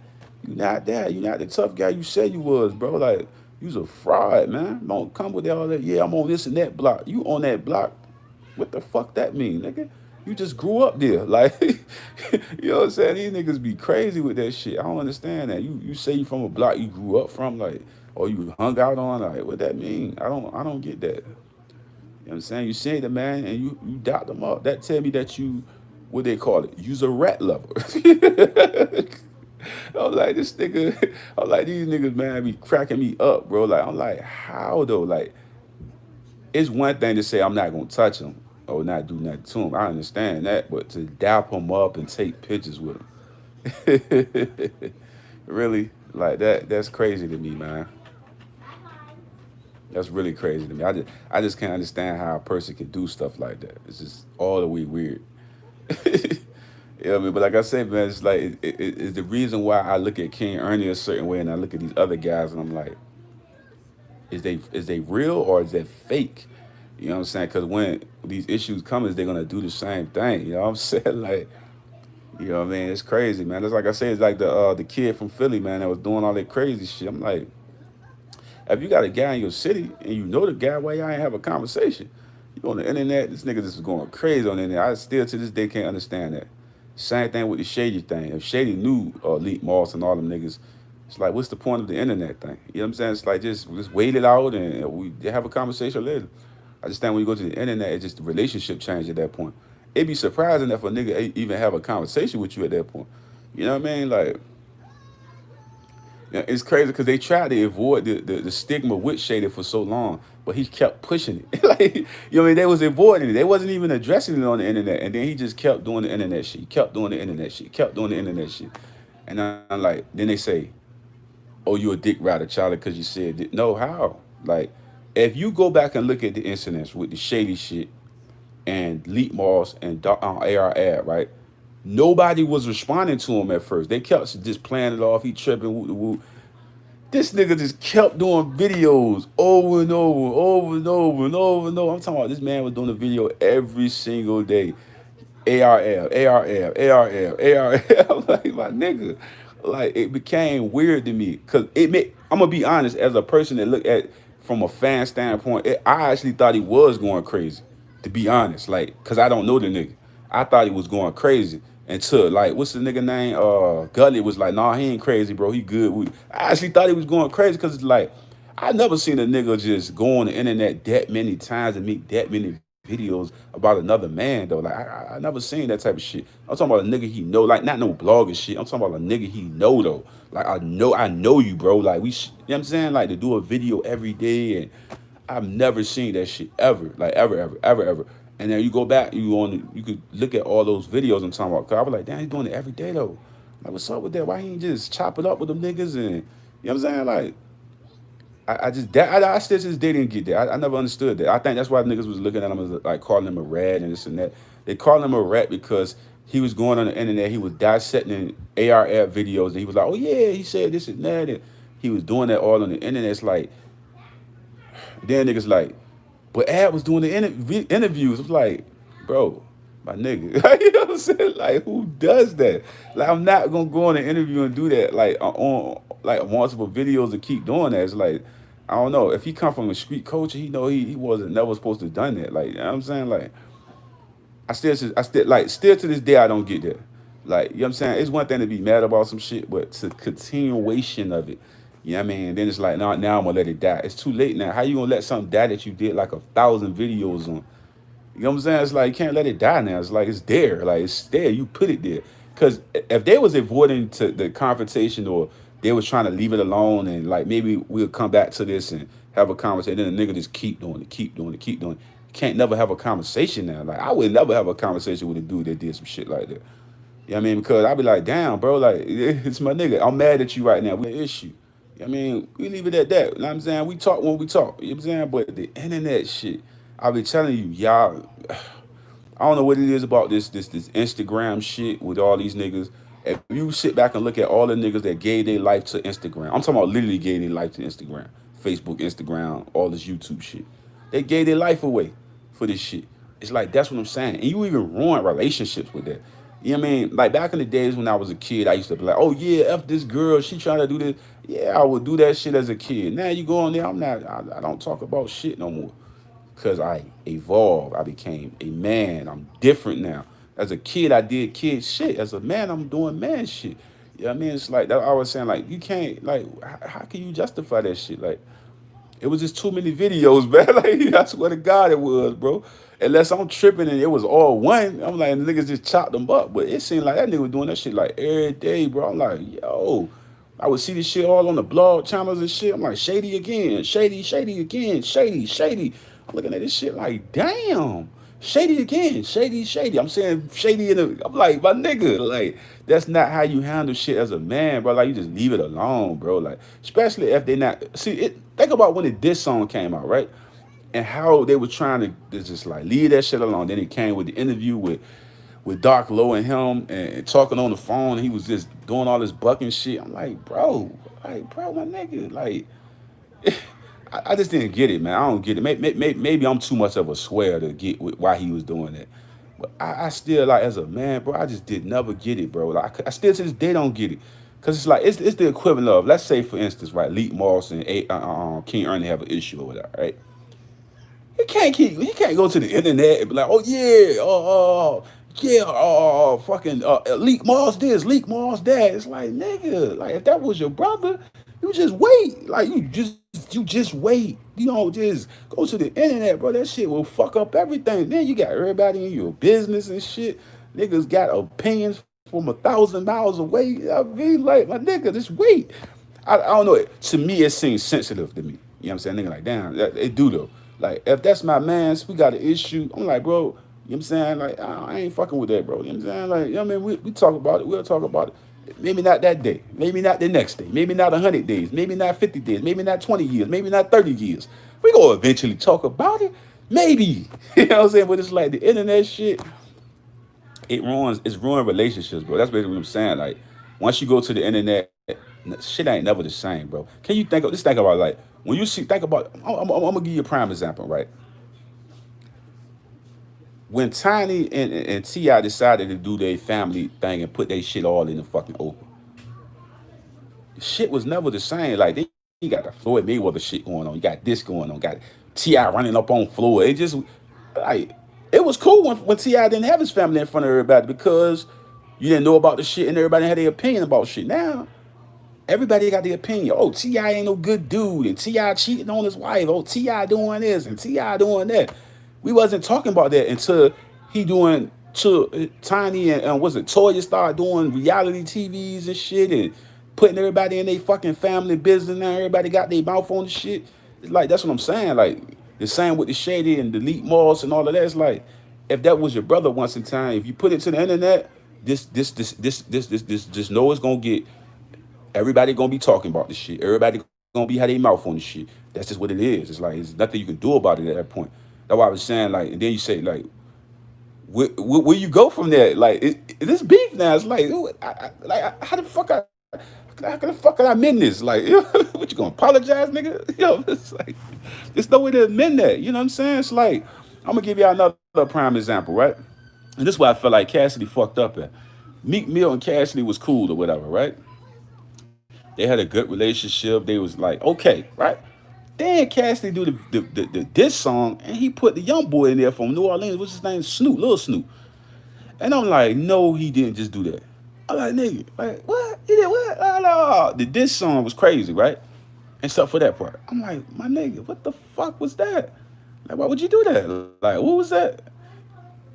[SPEAKER 1] You not that. You not the tough guy you said you was, bro. Like, you's a fraud, man. Don't come with all that. Yeah, I'm on this and that block. You on that block. What the fuck that mean, nigga? You just grew up there. Like, you know what I'm saying? These niggas be crazy with that shit. I don't understand that. You say you from a block you grew up from, like, or you hung out on, like, what that mean? I don't get that. You know what I'm saying? You say the man and you doubt them up. That tell me that you, what they call it, you's a rat lover. I'm like, this nigga, I'm like, these niggas, man, be cracking me up, bro. Like, I'm like, how though? Like, it's one thing to say I'm not gonna touch him or not do nothing to him. I understand that, but to dap him up and take pictures with him, really, like that's crazy to me, man. That's really crazy to me. I just can't understand how a person can do stuff like that. It's just all the way weird. You know what I mean? But like I said, man, it's like it's the reason why I look at King Ernie a certain way, and I look at these other guys, and I'm like, is they real or is that fake? You know what I'm saying? Because when these issues come, is they're gonna do the same thing. You know what I'm saying? Like, you know what I mean? It's crazy, man. It's like I said, it's like the kid from Philly, man, that was doing all that crazy shit. I'm like, if you got a guy in your city and you know the guy, why y'all ain't have a conversation? You on the internet, this nigga just going crazy on the internet. I still to this day can't understand that. Same thing with the Shady thing. If Shady knew Leak Moss and all them niggas, it's like, what's the point of the internet thing? You know what I'm saying? It's like just wait it out and we have a conversation later. I just think when you go to the internet, it's just the relationship change at that point. It'd be surprising if a nigga even have a conversation with you at that point. You know what I mean? Like, yeah, it's crazy because they tried to avoid the stigma with Shady for so long, but he kept pushing it. Like, you know what I mean? They was avoiding it. They wasn't even addressing it on the internet. And then he just kept doing the internet shit. He kept doing the internet shit. He kept doing the internet shit. And I'm like, then they say, oh, you a dick rider, Charlie, because you said that. No, how? Like, if you go back and look at the incidents with the Shady shit and Leak Moss and AR-Ab, right? Nobody was responding to him at first. They kept just playing it off. He tripping, woo woo. This nigga just kept doing videos over and over, over and over and over and over. I'm talking about this man was doing a video every single day. AR-Ab, AR-Ab, AR-Ab, AR-Ab. I'm like, my nigga. Like, it became weird to me. Cause I'm gonna be honest, as a person that look at from a fan standpoint, I actually thought he was going crazy. To be honest. Like, cause I don't know the nigga. I thought he was going crazy until like what's the nigga name? Gully was like, nah, he ain't crazy, bro. He good. I actually thought he was going crazy because it's like I never seen a nigga just go on the internet that many times and make that many videos about another man though. Like I never seen that type of shit. I'm talking about a nigga he know, like not no blogger shit. I'm talking about a nigga he know though. Like I know you, bro. Like you know what I'm saying? Like to do a video every day and I've never seen that shit ever. Like ever, ever, ever, ever. And then you go back, you could look at all those videos I'm talking about. Cause I was like, damn, he's doing it every day though. Like, what's up with that? Why he ain't just chop it up with them niggas and you know what I'm saying? Like, I still to this day didn't get that. I never understood that. I think that's why niggas was looking at him as like calling him a rat and this and that. They called him a rat because he was going on the internet. He was dissecting AR-Ab videos and he was like, oh yeah, he said this and that. And he was doing that all on the internet. It's like, then niggas like, but Ab was doing the interviews. I was like, bro, my nigga. You know what I'm saying? Like, who does that? Like, I'm not gonna go on an interview and do that. Like, on like multiple videos and keep doing that. It's like, I don't know. If he come from a street culture, he know he wasn't never supposed to have done that. Like, you know what I'm saying? Like, still to this day I don't get that. Like, you know what I'm saying? It's one thing to be mad about some shit, but it's a continuation of it. You know what I mean? And then it's like, now I'm gonna let it die. It's too late now. How you gonna let something die that you did like 1,000 videos on? You know what I'm saying? It's like you can't let it die now. It's like it's there. Like it's there. You put it there. Cause if they was avoiding to the confrontation or they was trying to leave it alone and like maybe we'll come back to this and have a conversation, then the nigga just keep doing it, keep doing it, keep doing it. You can't never have a conversation now. Like I would never have a conversation with a dude that did some shit like that. You know what I mean? Because I'd be like, damn, bro, like it's my nigga. I'm mad at you right now. We got an issue. You know what I mean, we leave it at that. You know what I'm saying? We talk when we talk. You know what I'm saying? But the internet shit, I be telling you, y'all, I don't know what it is about this Instagram shit with all these niggas. If you sit back and look at all the niggas that gave their life to Instagram, I'm talking about literally gave their life to Instagram, Facebook, Instagram, all this YouTube shit. They gave their life away for this shit. It's like that's what I'm saying. And you even ruin relationships with that. You know what I mean? Like back in the days when I was a kid, I used to be like, oh yeah, F this girl, she trying to do this. Yeah, I would do that shit as a kid. Now you go on there, I don't talk about shit no more. Cause I evolved. I became a man. I'm different now. As a kid, I did kid shit. As a man, I'm doing man shit. You know what I mean? It's like that I was saying, like, you can't like how can you justify that shit? Like it was just too many videos, man. Like I swear to God, it was, bro. Unless I'm tripping and it was all one, I'm like niggas just chopped them up. But it seemed like that nigga was doing that shit like every day, bro. I'm like, yo, I would see this shit all on the blog channels and shit. I'm like, shady again, shady, shady again, shady, shady. I'm looking at this shit like, damn, shady again, shady, shady. I'm saying shady in the. I'm like, my nigga, like that's not how you handle shit as a man, bro. Like you just leave it alone, bro. Like especially if they not see it. Think about when the diss song came out, right? And how they were trying to just like leave that shit alone. Then it came with the interview with Doc Low and him and talking on the phone. He was just doing all this bucking shit. I'm like, bro, my nigga, like, I just didn't get it, man. I don't get it. Maybe I'm too much of a swear to get why he was doing that. But I still like as a man, bro. I just did never get it, bro. Like I still to this day don't get it, cause it's like it's the equivalent of, let's say for instance, right, Leak Moss and King Ernie have an issue or whatever, right? He can't go to the internet and be like, oh yeah, yeah, fucking Leak Moss this, Leak Moss that. It's like, nigga, like if that was your brother, you just wait. Like you just wait. You don't just go to the internet, bro. That shit will fuck up everything. Then you got everybody in your business and shit. Niggas got opinions from 1,000 miles away. I mean, like, my nigga, just wait. I don't know. To me, it seems sensitive to me. You know what I'm saying? Nigga, like, damn, it do though. Like, if that's my man's, we got an issue. I'm like, bro, you know what I'm saying? Like, I ain't fucking with that, bro. You know what I'm saying? Like, you know what I mean? We talk about it. We'll talk about it. Maybe not that day. Maybe not the next day. Maybe not 100 days. Maybe not 50 days. Maybe not 20 years. Maybe not 30 years. We gonna eventually talk about it. Maybe. You know what I'm saying? But it's like the internet shit, it's ruined relationships, bro. That's basically what I'm saying. Like, once you go to the internet, shit ain't never the same, bro. Can you think about like when you see think about I'm gonna give you a prime example, right? When Tiny and T.I. decided to do their family thing and put their shit all in the fucking open, shit was never the same. Like they you got the Floyd Mayweather shit going on, you got this going on, got T.I. running up on Floyd. It just like it was cool when T.I. didn't have his family in front of everybody because you didn't know about the shit and everybody had their opinion about shit. Now everybody got the opinion. Oh, T.I. ain't no good dude, and T.I. cheating on his wife. Oh, T.I. doing this and T.I. doing that. We wasn't talking about that until he doing to Tiny and was it Toya started doing reality TVs and shit and putting everybody in their fucking family business. Now everybody got their mouth on the shit. It's like that's what I'm saying. Like the same with the Shady and the Leak Moss and all of that. It's like if that was your brother once in time, if you put it to the internet, this just know it's gonna get. Everybody gonna be talking about this shit. Everybody gonna be had their mouth on this shit. That's just what it is. It's like there's nothing you can do about it at that point. That's why I was saying like, and then you say like, where you go from there? Like, this beef now. It's like, how the fuck how the fuck can I amend this? Like, what you gonna apologize, nigga? Yo, it's like, there's no way to amend that. You know what I'm saying? It's like, I'm gonna give you another prime example, right? And this is why I feel like Cassidy fucked up at. Meek Mill and Cassidy was cool or whatever, right? They had a good relationship. They was like, okay, right? Then Cassidy do the diss song, and he put the young boy in there from New Orleans. What's his name? Snoop, Little Snoop. And I'm like, no, he didn't just do that. I'm like, nigga, like, what? He did what? Oh, no. The diss song was crazy, right? Except for that part. I'm like, my nigga, what the fuck was that? Like, why would you do that? Like, what was that?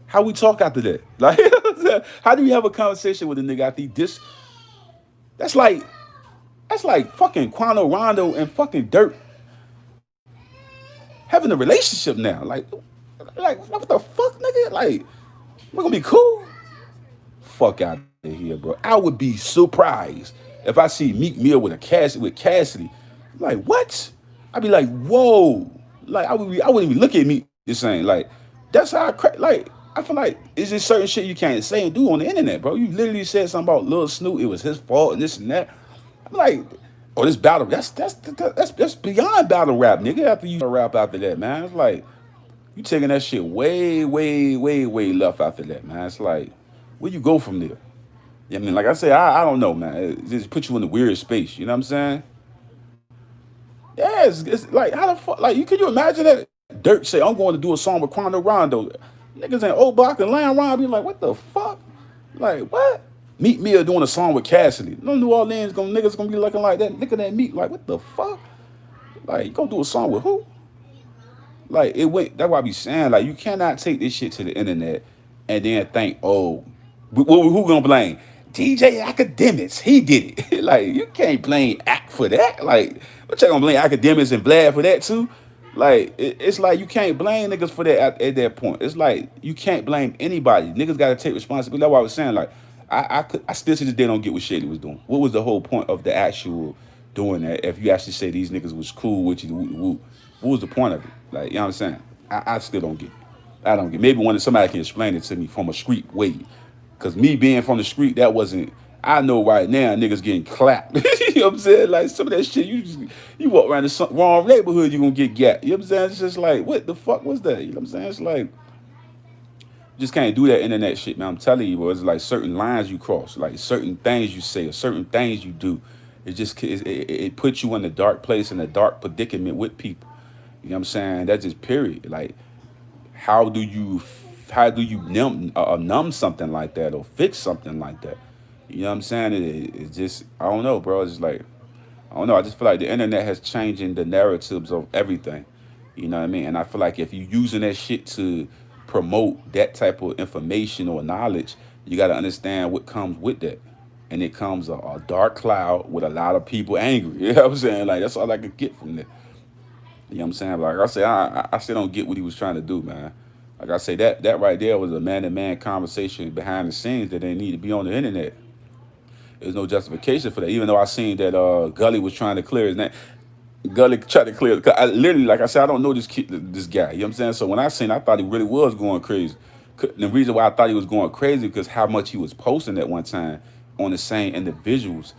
[SPEAKER 1] How we talk after that? Like, how do you have a conversation with a nigga after he diss? That's like, that's like fucking Quano Rondo and fucking Dirt having a relationship now. Like what the fuck, nigga? Like, we're gonna be cool? Fuck out of here, bro. I would be surprised if I see Meek Mill with Cassidy. Like, what? I'd be like, whoa. Like, I wouldn't even look at Meek the same. Like, that's how like, I feel like it's just certain shit you can't say and do on the internet, bro. You literally said something about Lil Snoop, it was his fault and this and that. I'm like, oh, this battle, that's beyond battle rap, nigga. After you rap after that, man, it's like you taking that shit way, way, way, way left after that, man. It's like Where you go from there? Yeah, I mean, like I said, I don't know, man. It just put you in a weird space. You know what I'm saying? Yeah, it's like how the fuck? Like, can you imagine that Dirk say, "I'm going to do a song with Quando Rondo"? Niggas in O Block and Lamb Round be like, "What the fuck?" Like, what? Meat Mill doing a song with Cassidy. No New Orleans niggas gonna be looking like that. Looking at Meat like, what the fuck? Like, you gonna do a song with who? Like, it went. That's why I be saying, like, you cannot take this shit to the internet and then think, oh, who gonna blame? DJ Academics, he did it. Like, you can't blame Act for that. Like, what you gonna blame Academics and Vlad for that too? Like, it's like you can't blame niggas for that at that point. It's like you can't blame anybody. Niggas gotta take responsibility. That's what I was saying. Like, I still to this day don't get what Shady was doing. What was the whole point of the actual doing that? If you actually say these niggas was cool with you, what was the point of it? Like, you know what I'm saying? I still don't get it. I don't get it. Maybe when somebody can explain it to me from a street way. Cause me being from the street, that wasn't. I know right now niggas getting clapped. You know what I'm saying? Like some of that shit, you walk around the wrong neighborhood, you gonna get gat. You know what I'm saying? It's just like, what the fuck was that? You know what I'm saying? It's like, you just can't do that internet shit, man. I'm telling you, bro. It's like certain lines you cross, like certain things you say, or certain things you do. It puts you in a dark place, in a dark predicament with people. You know what I'm saying? That's just period. Like, how do you numb something like that or fix something like that? You know what I'm saying? It's just, I don't know, bro. It's just like, I don't know. I just feel like the internet has changing the narratives of everything. You know what I mean? And I feel like if you're using that shit to promote that type of information or knowledge, you got to understand what comes with that. And it comes a dark cloud with a lot of people angry. You know what I'm saying? Like, that's all I could get from that. You know what I'm saying? Like I say, I still don't get what he was trying to do, man. Like I say, that right there was a man-to-man conversation behind the scenes that didn't need to be on the internet. There's no justification for that. Even though I seen that Gully was trying to clear his name. Gully tried to clear. I literally, like I said, I don't know this guy. You know what I'm saying? So when I seen, I thought he really was going crazy. The reason why I thought he was going crazy because how much he was posting at one time on the same individuals.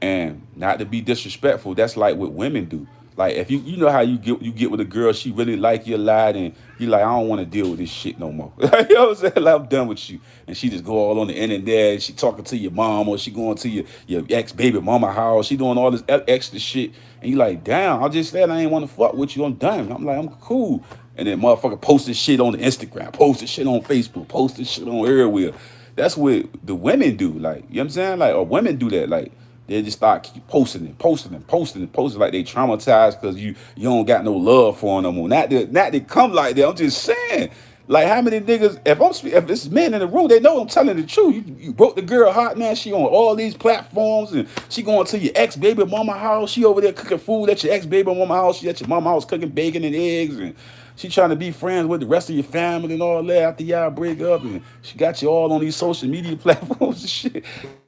[SPEAKER 1] And not to be disrespectful, that's like what women do. Like if you know how you get with a girl, she really like you a lot, and you like, I don't want to deal with this shit no more. You know what I'm saying? Like, I'm done with you. And she just go all on the internet, and she talking to your mom, or she going to your ex baby mama house, she doing all this extra shit, and you like, damn, I just said I ain't want to fuck with you, I'm done. I'm like, I'm cool. And then motherfucker posting shit on the Instagram, posting shit on Facebook, posting shit on everywhere. That's what the women do. Like, you know what I'm saying? Like, or women do that. Like, they just start keep posting like they traumatized because you don't got no love for them no more. Not they come like that. I'm just saying. Like, how many niggas, if it's men in the room, they know I'm telling the truth. You broke the girl hot, man. She on all these platforms, and she going to your ex-baby mama house. She over there cooking food at your ex-baby mama house. She at your mama house cooking bacon and eggs, and she trying to be friends with the rest of your family and all that after y'all break up, and she got you all on these social media platforms and shit.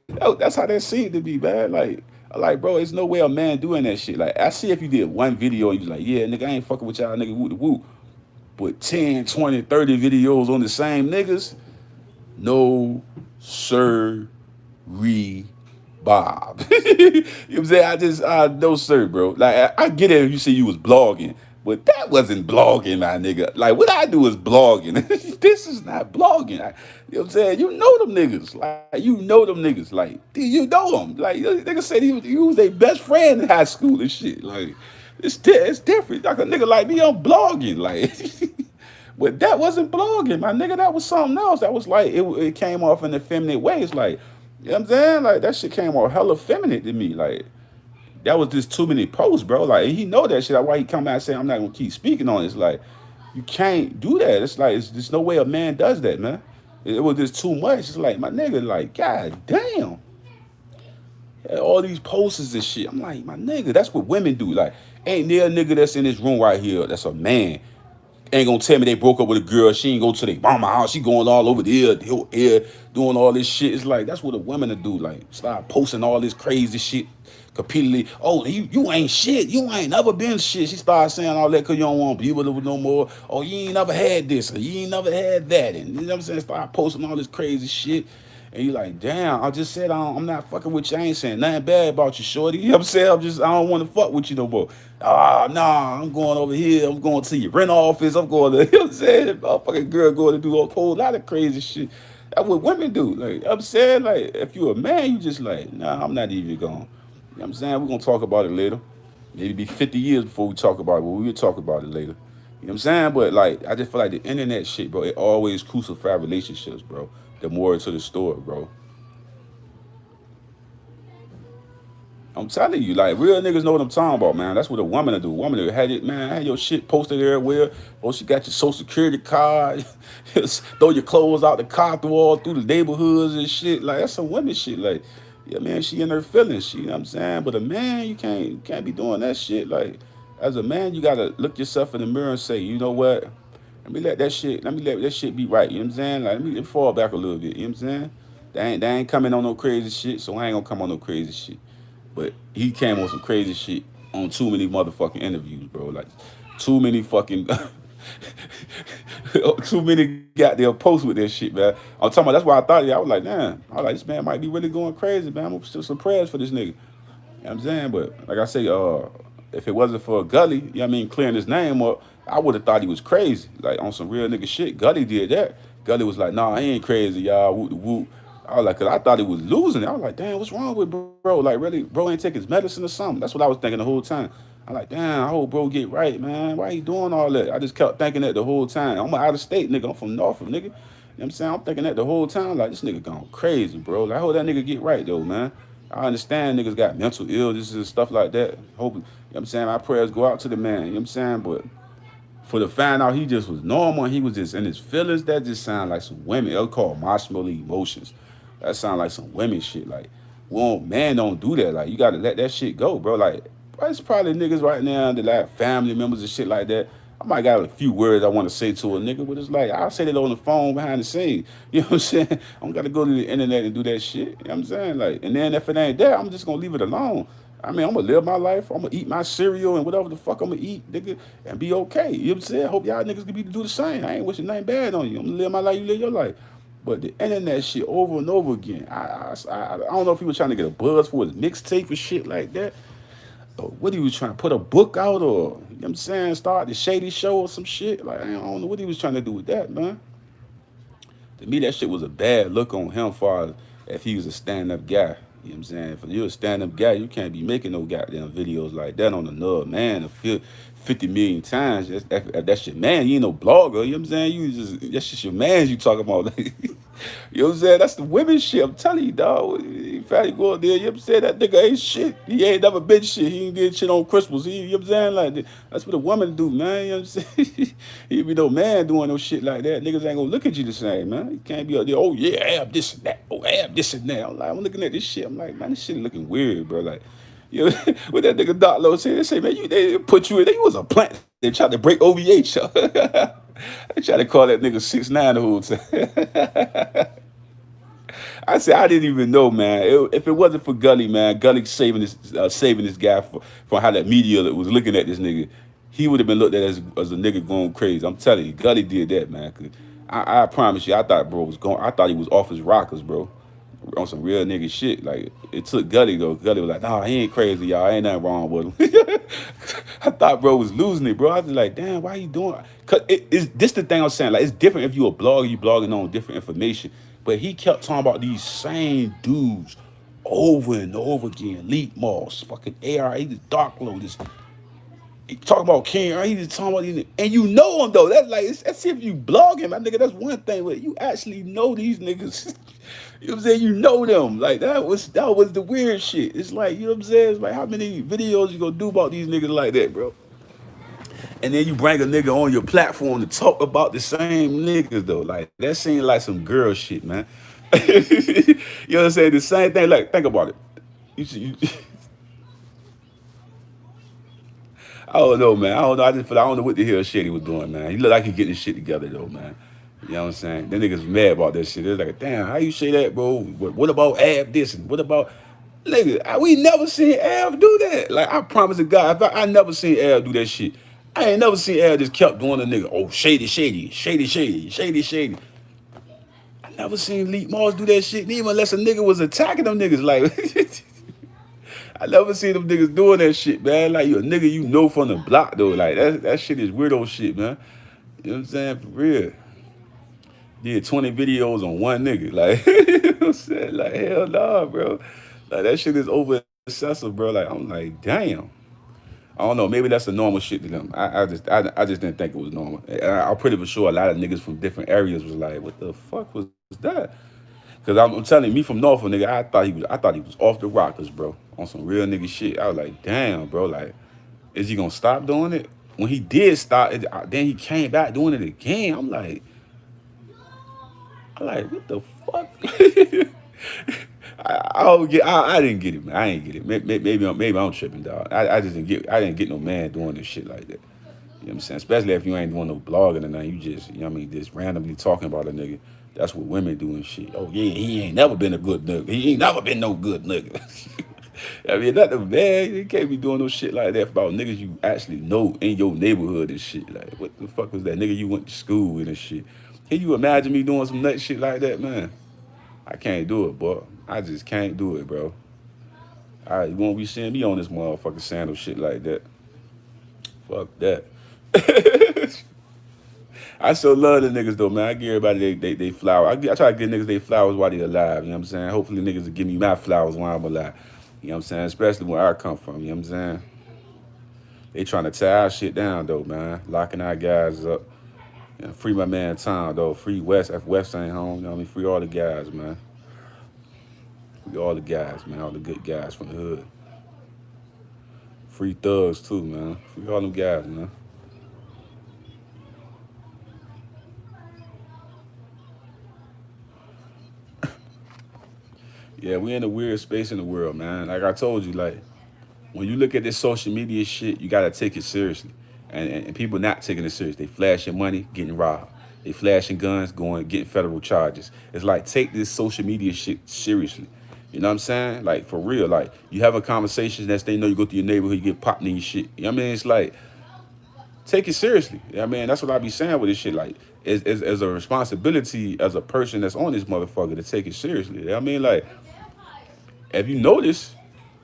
[SPEAKER 1] That's how that seemed to be, man. Like, bro, there's no way a man doing that shit. Like, I see if you did one video and you like, yeah, nigga, I ain't fucking with y'all, nigga, woo the woo. But 10, 20, 30 videos on the same niggas, no, sir, Bob. You know what I'm saying? No, sir, bro. Like, I get it if you say you was blogging, but that wasn't blogging, my nigga. Like, what I do is blogging. This is not blogging. You know what I'm saying? You know them niggas. Like, you know them niggas. Like, you know them. Like, niggas said he was their best friend in high school and shit. Like, it's different. Like, a nigga like me, I'm blogging. Like, but that wasn't blogging, my nigga. That was something else. That was like, it came off in a feminine way. It's like, you know what I'm saying? Like, that shit came off hella feminine to me. Like, that was just too many posts, bro. Like, he know that shit. That's why he come out and say, I'm not going to keep speaking on it. It's like, you can't do that. It's like, there's no way a man does that, man. It was just too much. It's like, my nigga, like, god damn. All these posters and shit. I'm like, my nigga, that's what women do. Like, ain't there a nigga that's in this room right here that's a man ain't gonna tell me they broke up with a girl. She ain't go to their mama house. She going all over there, doing all this shit. It's like, that's what the women to do. Like, start posting all this crazy shit repeatedly. Oh, you ain't shit. You ain't never been shit. She started saying all that because you don't want to be with her no more. Oh, you ain't never had this, or you ain't never had that. And you know what I'm saying? Start posting all this crazy shit. And you like, damn, I just said I'm not fucking with you. I ain't saying nothing bad about you, shorty. You know what I'm saying? I don't want to fuck with you no more. Nah, I'm going over here. I'm going to your rent office. I'm going to, you know what I'm saying? Motherfucking girl going to do a whole lot of crazy shit. That's what women do. Like I'm saying, like if you a man, you just like, nah, I'm not even going. You know what I'm saying? We're gonna talk about it later. Maybe be 50 years before we talk about it, but we'll talk about it later. You know what I'm saying? But like I just feel like the internet shit, bro, it always crucify relationships, bro. The more to the story, bro. I'm telling you, like real niggas know what I'm talking about, man. That's what a woman to do. Woman to had it, man. Had your shit posted everywhere. Oh, she got your social security card. Throw your clothes out the car through the neighborhoods and shit. Like that's some women shit. Like, yeah, man, she in her feelings. She, you know what I'm saying? But a man, you can't be doing that shit. Like, as a man, you gotta look yourself in the mirror and say, you know what? Let me let that shit be right. You know what I'm saying? Like, let me fall back a little bit. You know what I'm saying? They ain't coming on no crazy shit, so I ain't gonna come on no crazy shit. But he came on some crazy shit on too many motherfucking interviews, bro. Like too many fucking too many goddamn posts with that shit, man. I'm talking about that's why I thought I was like, damn, I was like this man might be really going crazy, man. I'm still some prayers for this nigga. You know what I'm saying? But like I say, if it wasn't for Gully, you know what I mean, clearing his name up, I would have thought he was crazy. Like on some real nigga shit. Gully did that. Gully was like, nah, he ain't crazy, y'all. Whoop de whoop. I was like, cause I thought he was losing it. I was like, damn, what's wrong with bro? Like, really, bro ain't take his medicine or something. That's what I was thinking the whole time. I'm like, damn, I hope bro get right, man. Why he doing all that? I just kept thinking that the whole time. I'm out of state, nigga. I'm from Norfolk, nigga. You know what I'm saying? I'm thinking that the whole time. Like, this nigga gone crazy, bro. Like, I hope that nigga get right, though, man. I understand niggas got mental illnesses and stuff like that. Hope, you know what I'm saying? My prayers go out to the man, you know what I'm saying? But for the find out he just was normal, he was just in his feelings, that just sound like some women. It was called marshmallow emotions. That sound like some women shit. Like, well, man, don't do that. Like, you gotta let that shit go, bro. Like, it's probably niggas right now that like family members and shit like that. I might got a few words I want to say to a nigga, but it's like I'll say that on the phone behind the scenes. You know what I'm saying? I don't gotta go to the internet and do that shit. You know what I'm saying? Like, and then if it ain't there, I'm just gonna leave it alone. I mean, I'm gonna live my life. I'm gonna eat my cereal and whatever the fuck I'm gonna eat, nigga, and be okay. You know what I'm saying? Hope y'all niggas can be do the same. I ain't wishing nothing bad on you. I'm gonna live my life. You live your life. But the internet shit over and over again. I don't know if he was trying to get a buzz for his mixtape or shit like that. Or what he was trying to put a book out or, you know what I'm saying, start the Shady Show or some shit. Like, I don't know what he was trying to do with that, man. To me, that shit was a bad look on him for if he was a stand-up guy. You know what I'm saying? If you're a stand-up guy, you can't be making no goddamn videos like that on another man 50 million times. That's your man. You ain't no blogger. You know what I'm saying? That's just your man you talking about. You know what I'm saying? That's the women shit. I'm telling you, dog. He finally go out there. You know what I'm saying? That nigga ain't shit. He ain't never been shit. He ain't did shit on Christmas. You know what I'm saying? Like, that's what a woman do, man. You know what I'm saying? He be no man doing no shit like that. Niggas ain't gonna look at you the same, man. You can't be out there, oh yeah, Ab this and that. Oh, Ab this and that. I'm looking at this shit. I'm like, man, this shit looking weird, bro. Like, you know, what that nigga Doc Low said, they say, man, they put you in, they was a plant. They tried to break OVH. They tried to call that nigga 6'9" the whole time. I said I didn't even know, man. If it wasn't for Gully, man, Gully saving this guy from how that media was looking at this nigga, he would have been looked at as a nigga going crazy. I'm telling you, Gully did that, man. 'Cause I promise you, I thought bro was going. I thought he was off his rockers, bro, on some real nigga shit. Like it took Gully though. Gully was like, nah, he ain't crazy, y'all. Ain't nothing wrong with him. I thought bro was losing it, bro. I was like, damn, why you doing? Cause it's this the thing I'm saying. Like it's different if you a blogger, you blogging on different information. But he kept talking about these same dudes over and over again. Leap Moss, fucking AR, he just Dark Low, this he talking about King, he just talking about these, and you know him though. That's like that's if you blog him, my nigga. That's one thing, but you actually know these niggas. You know what I'm saying? You know them. Like that was the weird shit. It's like, you know what I'm saying? It's like how many videos you gonna do about these niggas like that, bro? And then you bring a nigga on your platform to talk about the same niggas though. Like that seems like some girl shit, man. You know what I'm saying? The same thing. Like think about it. I don't know, man. I don't know. I don't know what the hell shit he was doing, man. He looked like he getting his shit together though, man. You know what I'm saying? Them niggas mad about that shit. It's like, damn, how you say that, bro? What about Ab this and what about nigga? We never seen Ab do that. Like I promise to God, if I never seen Ab do that shit. I ain't never seen Ab just kept doing the nigga. Oh, shady, shady, shady, shady, shady, shady. I never seen Leak Mars do that shit, even unless a nigga was attacking them niggas. Like I never seen them niggas doing that shit, man. Like you a nigga you know from the block though. Like that shit is weirdo shit, man. You know what I'm saying? For real. did 20 videos on one nigga. Like, you know what I'm saying? Like, hell nah, bro. Like, that shit is over excessive, bro. Like, I'm like, damn. I don't know. Maybe that's the normal shit to them. I just didn't think it was normal. I'm pretty for sure a lot of niggas from different areas was like, "What the fuck was that?" Because I'm telling you, me from Norfolk, nigga, I thought he was off the rockers, bro, on some real nigga shit. I was like, "Damn, bro, like, is he gonna stop doing it?" When he did stop, then he came back doing it again. I'm like, what the fuck? I didn't get it, man. I didn't get it. Maybe I'm tripping, dog. I just I didn't get no man doing this shit like that. You know what I'm saying? Especially if you ain't doing no blogging or nothing. You just, you know what I mean, just randomly talking about a nigga. That's what women do and shit. Oh, yeah, he ain't never been a good nigga. He ain't never been no good nigga. I mean, nothing, man. You can't be doing no shit like that about niggas you actually know in your neighborhood and shit. Like, what the fuck was that nigga you went to school with and shit? Can you imagine me doing some nut shit like that, man? I can't do it, boy. I just can't do it, bro. All right, you won't be seeing me on this motherfucking sandal shit like that. Fuck that. I still love the niggas though, man. I give everybody they flowers. I try to give niggas they flowers while they alive. You know what I'm saying? Hopefully niggas will give me my flowers while I'm alive. You know what I'm saying? Especially where I come from. You know what I'm saying? They trying to tear our shit down though, man. Locking our guys up. You know, free my man Tom though. Free West if West ain't home. You know what I mean? Free all the guys, man. Free all the guys, man. All the good guys from the hood. Free thugs too, man. Free all them guys, man. Yeah, we in a weird space in the world, man. Like I told you, like when you look at this social media shit, you gotta take it seriously. And people not taking it serious. They flashing money, getting robbed. They flashing guns, going getting federal charges. It's like take this social media shit seriously. You know what I'm saying? Like for real. Like you have a conversation that's they know you go to your neighborhood, you get popped in your shit. You know what I mean? It's like take it seriously. You know what I mean? That's what I be saying with this shit. Like as a responsibility as a person that's on this motherfucker to take it seriously. You know what I mean? Like if you notice,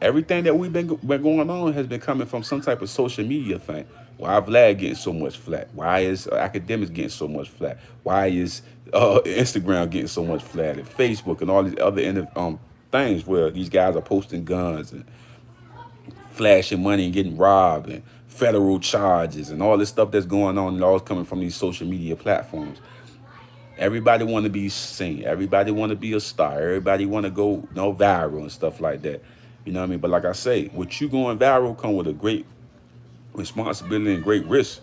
[SPEAKER 1] everything that been going on has been coming from some type of social media thing. Why Vlad getting so much flat? Why is academics getting so much flat? Why is Instagram getting so much flat? And Facebook and all these other things where these guys are posting guns and flashing money and getting robbed and federal charges and all this stuff that's going on and all coming from these social media platforms. Everybody want to be seen. Everybody want to be a star. Everybody want to go, viral and stuff like that. You know what I mean? But like I say, with you going viral come with a great responsibility and great risk.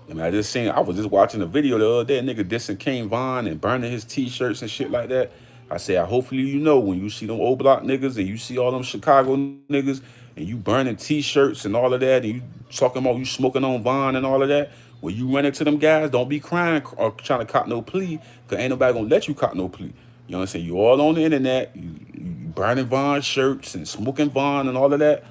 [SPEAKER 1] I mean, I was just watching a video the other day, a nigga dissing Kane Vaughn and burning his t-shirts and shit like that. I say, hopefully you know when you see them old block niggas and you see all them Chicago niggas and you burning t-shirts and all of that and you talking about you smoking on Vaughn and all of that, when you run into them guys, don't be crying or trying to cop no plea, because ain't nobody gonna let you cop no plea. You know what I'm saying? You all on the internet, you burning Vaughn shirts and smoking Vaughn and all of that.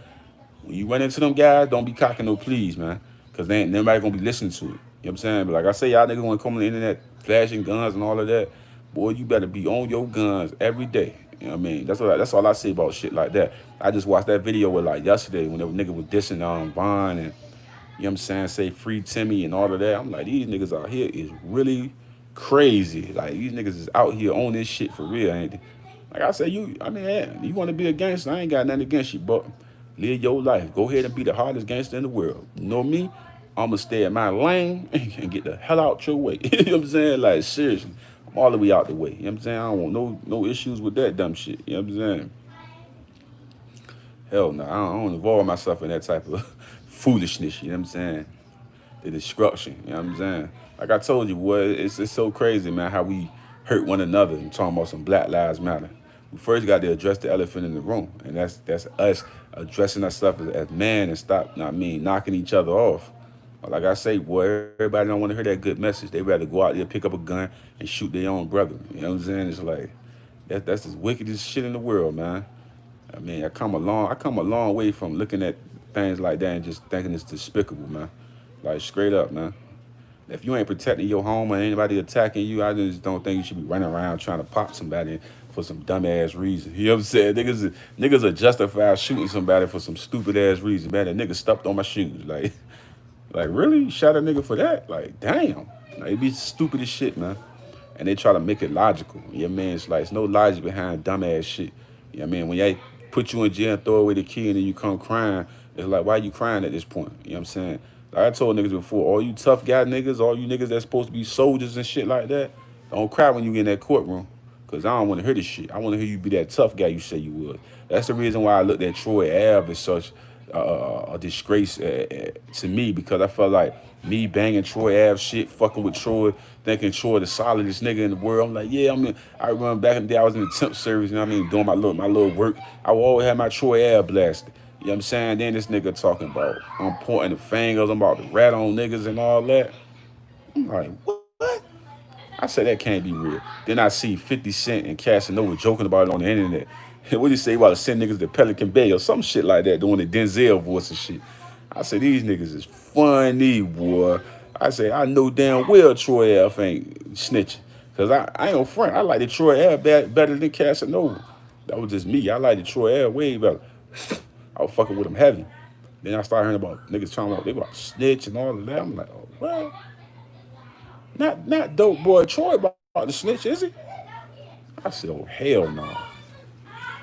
[SPEAKER 1] When you run into them guys, don't be cocking no pleas, man. Because they ain't nobody gonna be listening to it. You know what I'm saying? But like I say, y'all niggas wanna come on the internet flashing guns and all of that. Boy, you better be on your guns every day. You know what I mean? That's all I say about shit like that. I just watched that video with like yesterday when the nigga was dissing Vaughn and you know what I'm saying, say free Timmy and all of that. I'm like, these niggas out here is really crazy. Like these niggas is out here on this shit for real, ain't they? Like I said, you want to be a gangster, I ain't got nothing against you, but live your life. Go ahead and be the hardest gangster in the world. You know me? I'm going to stay in my lane and get the hell out your way. You know what I'm saying? Like, seriously. I'm all the way out the way. You know what I'm saying? I don't want no issues with that dumb shit. You know what I'm saying? Hell no. I don't involve myself in that type of foolishness. You know what I'm saying? The destruction. You know what I'm saying? Like I told you, boy, it's so crazy, man, how we hurt one another. I'm talking about some Black Lives Matter. We first got to address the elephant in the room, and that's us addressing ourselves as man and stop, knocking each other off. Like I say, boy, everybody don't want to hear that good message. They rather go out there, pick up a gun, and shoot their own brother. You know what I'm saying? It's like that's the wickedest shit in the world, man. I mean, I come a long way from looking at things like that and just thinking it's despicable, man. Like straight up, man. If you ain't protecting your home or anybody attacking you, I just don't think you should be running around trying to pop somebody for some dumbass reason. You know what I'm saying? Niggas are justified shooting somebody for some stupid ass reason. Man, that nigga stepped on my shoes. Like really? You shot a nigga for that? Like, damn. Like, it be stupid as shit, man. and they try to make it logical. You know what I mean? It's like, it's no logic behind dumbass shit. You know what I mean? When they put you in jail and throw away the key and then you come crying, it's like, why you crying at this point? You know what I'm saying? Like I told niggas before, all you tough guy niggas, all you niggas that's supposed to be soldiers and shit like that, don't cry when you get in that courtroom. Cause I don't want to hear this shit. I want to hear you be that tough guy you say you was. That's the reason why I looked at Troy Ave as such a disgrace to me, because I felt like me banging Troy Ave shit, fucking with Troy, thinking Troy the solidest nigga in the world. I'm like, yeah, I remember back in the day I was in the temp service, you know what I mean, doing my little work. I would always have my Troy Ave blasted. You know what I'm saying? Then this nigga talking about I'm pointing the fingers, I'm about to rat on niggas and all that. I'm like, what? I said that can't be real. Then I see 50 Cent and Casanova joking about it on the internet. What do you say about to send niggas to Pelican Bay or some shit like that, doing the Denzel voice and shit? I said, these niggas is funny, boy. I say, I know damn well Troy F ain't snitching. Because I ain't no front. I like the Troy F better than Casanova. That was just me. I like the Troy F way better. I was fucking with him heavy. Then I started hearing about niggas talking about they about snitch and all of that. I'm like, oh, well, not dope boy Troy about to snitch, is he? I said, oh, hell no.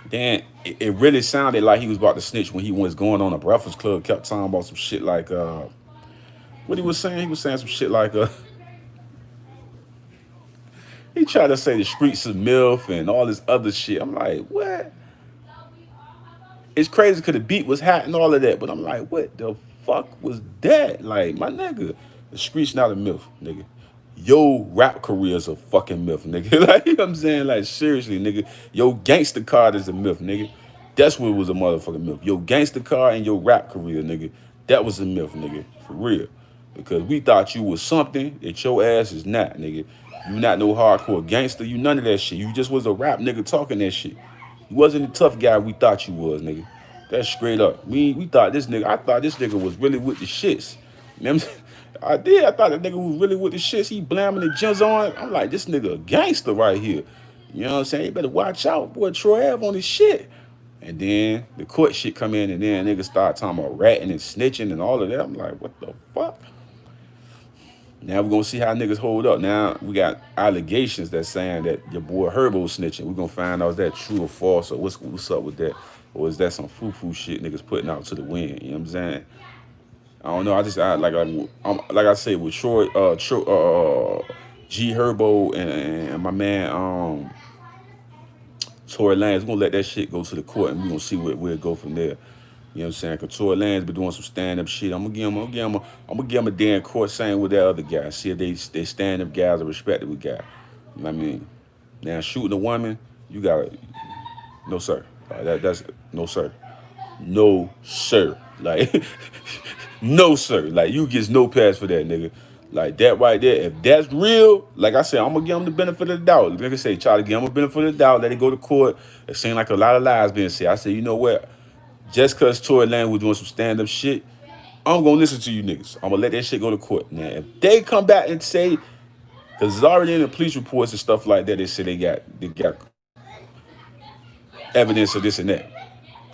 [SPEAKER 1] Then it really sounded like he was about to snitch when he was going on a Breakfast Club, kept talking about some shit like, what he was saying? He was saying some shit like, he tried to say the streets of MILF and all this other shit. I'm like, what? It's crazy because the beat was hot and all of that, but I'm like, what the fuck was that? Like, my nigga, the streets not a myth, nigga. Yo rap career is a fucking myth, nigga. Like, you know what I'm saying? Like, seriously, nigga. Yo gangster card is a myth, nigga. That's what was a motherfucking myth. Yo gangster card and your rap career, nigga. That was a myth, nigga. For real. Because we thought you was something that your ass is not, nigga. You not no hardcore gangster. You none of that shit. You just was a rap nigga talking that shit. You wasn't the tough guy we thought you was, nigga. That's straight up. We thought this nigga, I thought this nigga was really with the shits. You know what I'm saying? I did. I thought that nigga was really with the shits. He blamming the gems on. I'm like, this nigga a gangster right here. You know what I'm saying? You better watch out, boy. Troy Ave on his shit. And then the court shit come in, and then niggas start talking about ratting and snitching and all of that. I'm like, what the fuck? Now we're gonna see how niggas hold up. Now we got allegations that's saying that your boy Herbo snitching. We're gonna find out is that true or false, or what's up with that, or is that some foo shit niggas putting out to the wind? You know what I'm saying? I don't know. Like I said with Troy, G Herbo and my man Tory Lanez, we're gonna let that shit go to the court, and we're gonna see where it go from there. You know what I'm saying? Cause Tory Lanez been doing some stand-up shit. I'm gonna give him a day in court, same with that other guy. See if they stand-up guys are respectable guy. You know what I mean? Now shooting a woman, you gotta, no sir. That's no sir. No sir. Like no sir. Like you gets no pass for that, nigga. Like that right there. If that's real, like I said, I'm gonna give him the benefit of the doubt. Like I say, try to give him the benefit of the doubt. Let it go to court. It seemed like a lot of lies being said. I said, you know what? Just because Tory Lanez was doing some stand-up shit, I'm going to listen to you niggas. I'm going to let that shit go to court. Now, if they come back and say, because it's already in the police reports and stuff like that, they say they got evidence of this and that.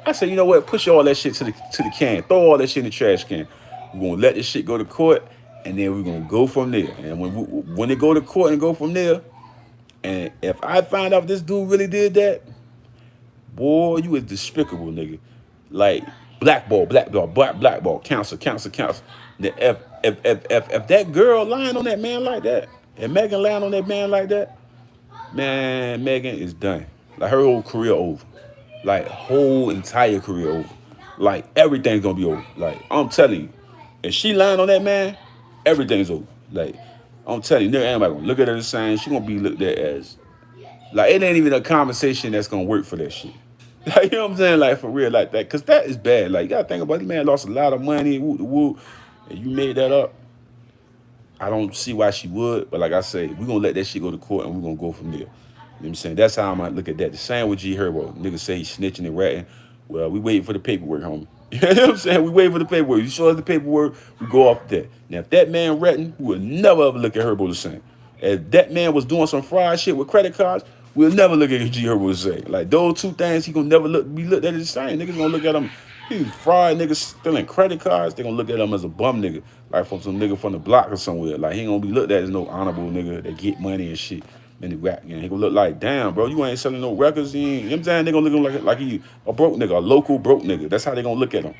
[SPEAKER 1] I said, you know what? Push all that shit to the can. Throw all that shit in the trash can. We're going to let this shit go to court, and then we're going to go from there. And when they go to court and go from there, and if I find out this dude really did that, boy, you is despicable, nigga. Like blackball, counsel. Now, if that girl lying on that man like that, and Megan lying on that man like that, man, Megan is done. Like her whole career over. Like whole entire career over. Like everything's gonna be over. Like I'm telling you, if she lying on that man, everything's over. Like I'm telling you, nigga, ain't gonna look at her the same. She gonna be looked at as like it ain't even a conversation that's gonna work for that shit. Like, you know what I'm saying? Like, for real, like that. Because that is bad. Like, you got to think about it. This man lost a lot of money, woo, and you made that up. I don't see why she would. But like I say, we're going to let that shit go to court, and we're going to go from there. You know what I'm saying? That's how I might look at that. The same with G Herbo. Niggas say he's snitching and ratting. Well, we waiting for the paperwork, homie. You know what I'm saying? We waiting for the paperwork. You show us the paperwork, we go off that. Now, if that man ratting, we will never ever look at Herbo the same. If that man was doing some fraud shit with credit cards, we'll never look at G Herbo the same. Like, those two things, he gonna never be looked at the same. Niggas gonna look at him, he's fraud niggas stealing credit cards, they gonna look at him as a bum nigga. Like, from some nigga from the block or somewhere. Like, he ain't gonna be looked at as no honorable nigga that get money and shit. in the rap. He gonna look like, damn, bro, you ain't selling no records. You know what I'm saying? They gonna look like he a broke nigga, a local broke nigga. That's how they gonna look at him.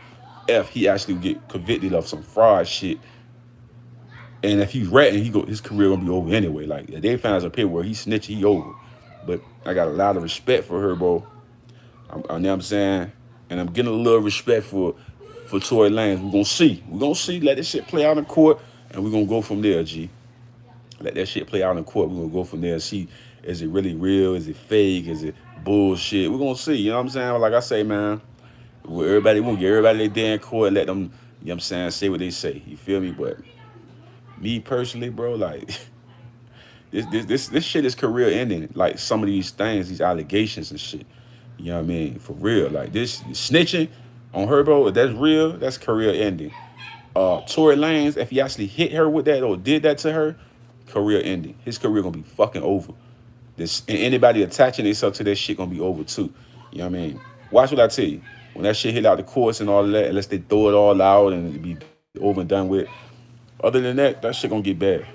[SPEAKER 1] If he actually get convicted of some fraud shit, and if he's ratting, his career gonna be over anyway. Like if they find a paper where he snitching, he over. But I got a lot of respect for her, bro. You know what I'm saying? And I'm getting a little respect for Tory Lanez. We're gonna see. We're gonna see. Let this shit play out in court, and we're gonna go from there, G. Let that shit play out in court. We're gonna go from there and see, is it really real? Is it fake? Is it bullshit? We're gonna see. You know what I'm saying? Like I say, man, we're gonna get everybody their day in court and let them, you know what I'm saying, say what they say. You feel me? But me personally, bro, like this shit is career ending. Like some of these things, these allegations and shit. You know what I mean? For real. Like this snitching on Herbo, if that's real, that's career ending. Tory Lanez, if he actually hit her with that or did that to her, career ending. His career gonna be fucking over. This and anybody attaching themselves to that shit gonna be over too. You know what I mean? Watch what I tell you. When that shit hit out the courts and all of that, unless they throw it all out and it be over and done with. Other than that, that shit gonna get bad.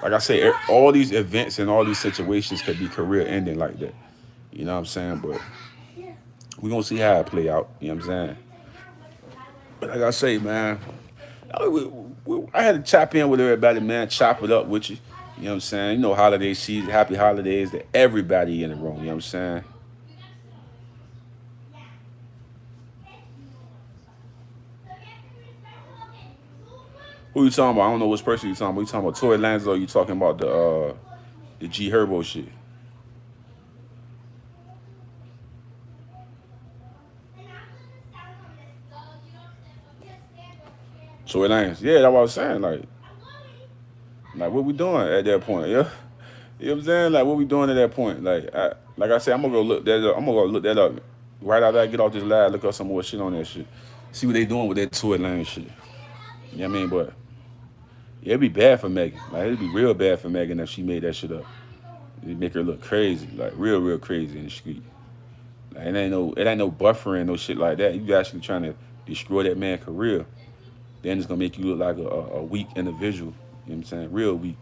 [SPEAKER 1] Like I say, all these events and all these situations could be career ending like that. You know what I'm saying? But we gonna see how it play out. You know what I'm saying? But like I say, man, I had to chop in with everybody, man. Chop it up with you. You know what I'm saying? You know, holiday season, happy holidays to everybody in the room. You know what I'm saying? Who you talking about? I don't know which person you talking about. You talking about Tory Lanez or you talking about the G Herbo shit? Tory Lanez. Yeah, that's what I was saying. Like what we doing at that point? Yeah. You know what I'm saying? Like what we doing at that point? Like I said, I'm gonna go look that up. I'm gonna go look that up. Right after I get off this live, look up some more shit on that shit. See what they doing with that Tory Lanez shit. You know what I mean? But yeah, it'd be bad for Megan. Like it'd be real bad for Megan if she made that shit up. It'd make her look crazy, like real crazy in the street. Like, it ain't no buffering, no shit like that. You actually trying to destroy that man's career. Then it's gonna make you look like a weak individual. You know what I'm saying? Real weak.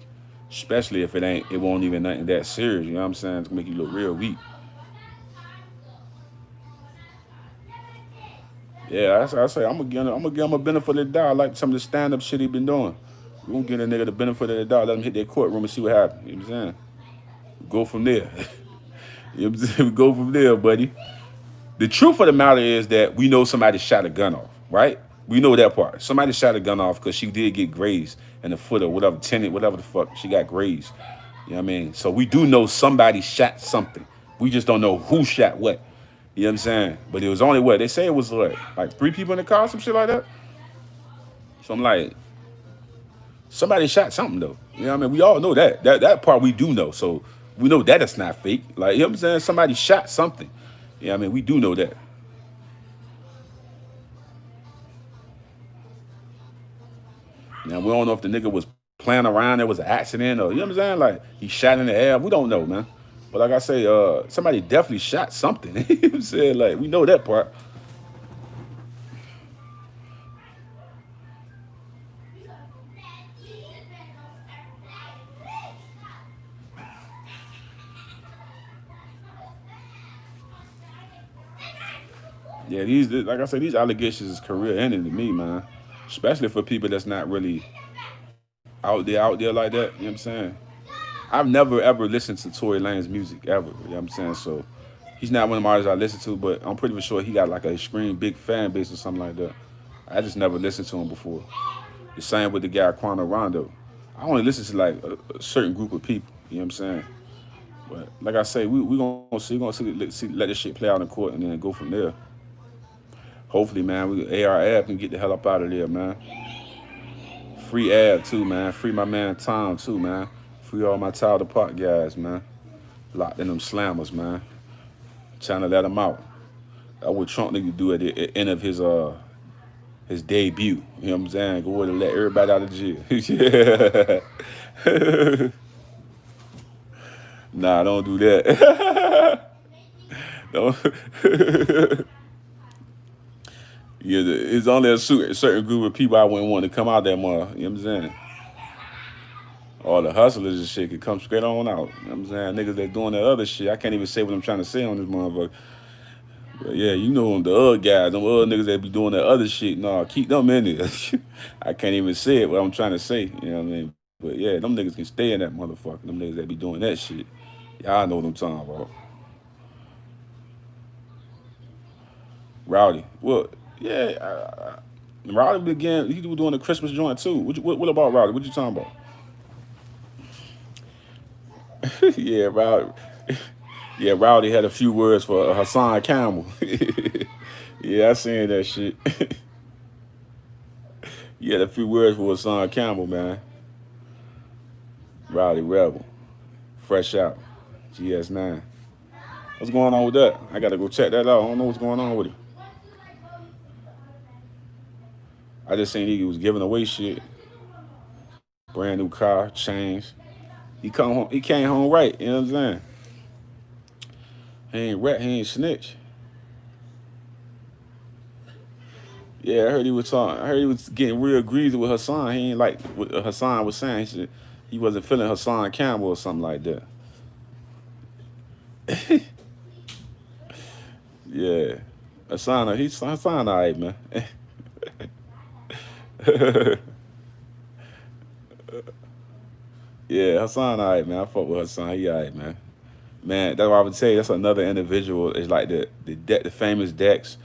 [SPEAKER 1] Especially if it won't even nothing that serious. You know what I'm saying? It's gonna make you look real weak. Yeah, that's what I say. I'm gonna give him a benefit of the doubt, like some of the stand up shit he been doing. We gonna give a nigga the benefit of the doubt, let him hit that courtroom and see what happens. You know what I'm saying? Go from there. You know what I'm saying? We go from there, buddy. The truth of the matter is that we know somebody shot a gun off, right? We know that part. Somebody shot a gun off because she did get grazed in the foot or whatever, tenant, whatever the fuck, she got grazed. You know what I mean? So we do know somebody shot something. We just don't know who shot what. You know what I'm saying? But it was only what? They say it was like 3 people in the car, some shit like that. So I'm like, somebody shot something though. You know what I mean? We all know that. That part we do know. So we know that it's not fake. Like, you know what I'm saying? Somebody shot something. You know what I mean? We do know that. Now we don't know if the nigga was playing around, there was an accident, or you know what I'm saying? Like he shot in the air. We don't know, man. But like I say, somebody definitely shot something. You know what I'm saying? Like we know that part. Yeah, like I said, these allegations is career ending to me, man. Especially for people that's not really out there like that. You know what I'm saying? I've never ever listened to Tory Lanez music ever. You know what I'm saying? So he's not one of my artists I listen to, but I'm pretty sure he got like a extreme big fan base or something like that. I just never listened to him before. The same with the guy Quano Rondo. I only listen to like a certain group of people. You know what I'm saying? But like I say, we gonna see, let this shit play out in court and then go from there. Hopefully, man, AR-Ab can get the hell up out of there, man. Free Ab too, man. Free my man Tom too, man. Free all my Tyler Park guys, man. Locked in them slammers, man. Trying to let them out. That's what Trump need to do at the end of his debut. You know what I'm saying? Go ahead and let everybody out of jail. Yeah. Nah, don't do that. Don't. Yeah, it's only a certain group of people I wouldn't want to come out that month. You know what I'm saying? all the hustlers and shit can come straight on out. You know what I'm saying? Niggas that doing that other shit, I can't even say what I'm trying to say on this motherfucker. But yeah, you know the other guys, them other niggas that be doing that other shit. Nah, keep them in it. I can't even say it what I'm trying to say. You know what I mean? But yeah, them niggas can stay in that motherfucker. Them niggas that be doing that shit. Y'all know what I'm talking about. Rowdy. Well, yeah, Rowdy began. He was doing the Christmas joint too. What about Rowdy? What you talking about? Yeah, Rowdy. Yeah, Rowdy had a few words for Hassan Campbell. Yeah, I seen that shit. He had a few words for Hassan Campbell, man. Rowdy Rebel, fresh out, GS9. What's going on with that? I gotta go check that out. I don't know what's going on with it. I just seen he was giving away shit. Brand new car, chains. He come home. He came home right. You know what I'm saying? He ain't rat. He ain't snitch. Yeah, I heard he was talking. I heard he was getting real greasy with Hassan. He ain't like what Hassan was saying. He wasn't feeling Hassan Campbell or something like that. Yeah, Hassan alright, man. Yeah, Hassan alright, man. I fuck with Hassan. He alright, man. Man, that's what I would say. That's another individual. It's like the famous Dex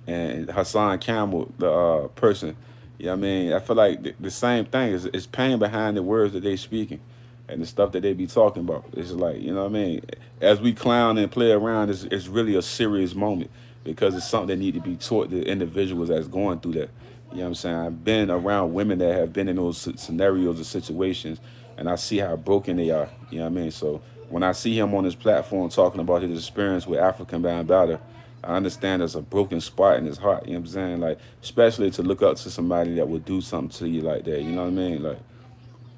[SPEAKER 1] and Hassan Campbell, the person. You know what I mean? I feel like the same thing is pain behind the words that they speaking and the stuff that they be talking about. It's like, you know what I mean? As we clown and play around, it's really a serious moment because it's something that need to be taught to individuals that's going through that. You know what I'm saying? I've been around women that have been in those scenarios or situations, and I see how broken they are. You know what I mean? So when I see him on his platform talking about his experience with African Bambaataa, I understand there's a broken spot in his heart. You know what I'm saying? Like, especially to look up to somebody that would do something to you like that. You know what I mean? Like,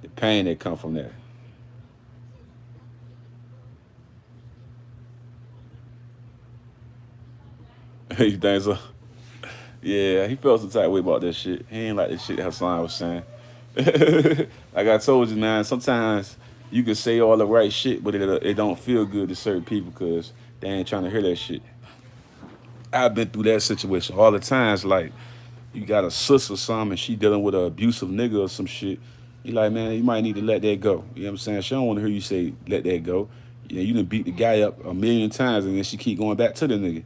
[SPEAKER 1] the pain that come from that. You think so? Yeah, he felt some type of way about that shit. He ain't like the shit Hassan was saying. Like I told you, man, sometimes you can say all the right shit, but it don't feel good to certain people because they ain't trying to hear that shit. I've been through that situation all the times. Like, you got a sis or something, and she dealing with an abusive nigga or some shit. You like, man, you might need to let that go. You know what I'm saying? She don't want to hear you say, let that go. You know, you done beat the guy up a million times, and then she keep going back to the nigga.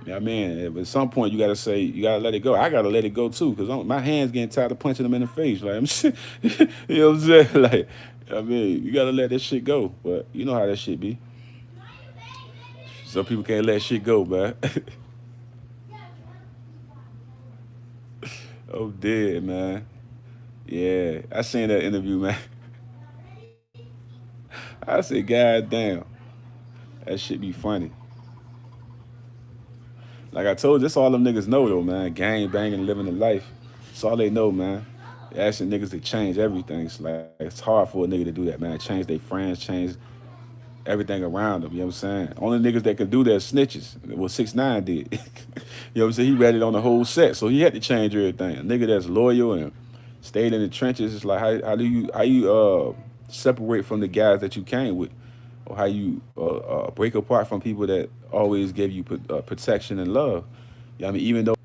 [SPEAKER 1] You know what I mean? At some point, you gotta say, you gotta let it go. I gotta let it go too, cause my hands getting tired of punching them in the face. Like you know what I'm saying? Like, I mean, you gotta let that shit go. But you know how that shit be. Some people can't let shit go, man. Oh, dead, man. Yeah, I seen that interview, man. I said, God damn, that shit be funny. Like I told you, that's all them niggas know though, man. Gang banging, living the life. That's all they know, man. They asking niggas to change everything. It's hard for a nigga to do that, man. Change their friends, change everything around them. You know what I'm saying? Only niggas that can do that is snitches. What 6ix9ine did. You know what I'm saying? He read it on the whole set, so he had to change everything. A nigga that's loyal and stayed in the trenches. It's like how you separate from the guys that you came with, or how you break apart from people that always gave you protection and love. You know what I mean? Even though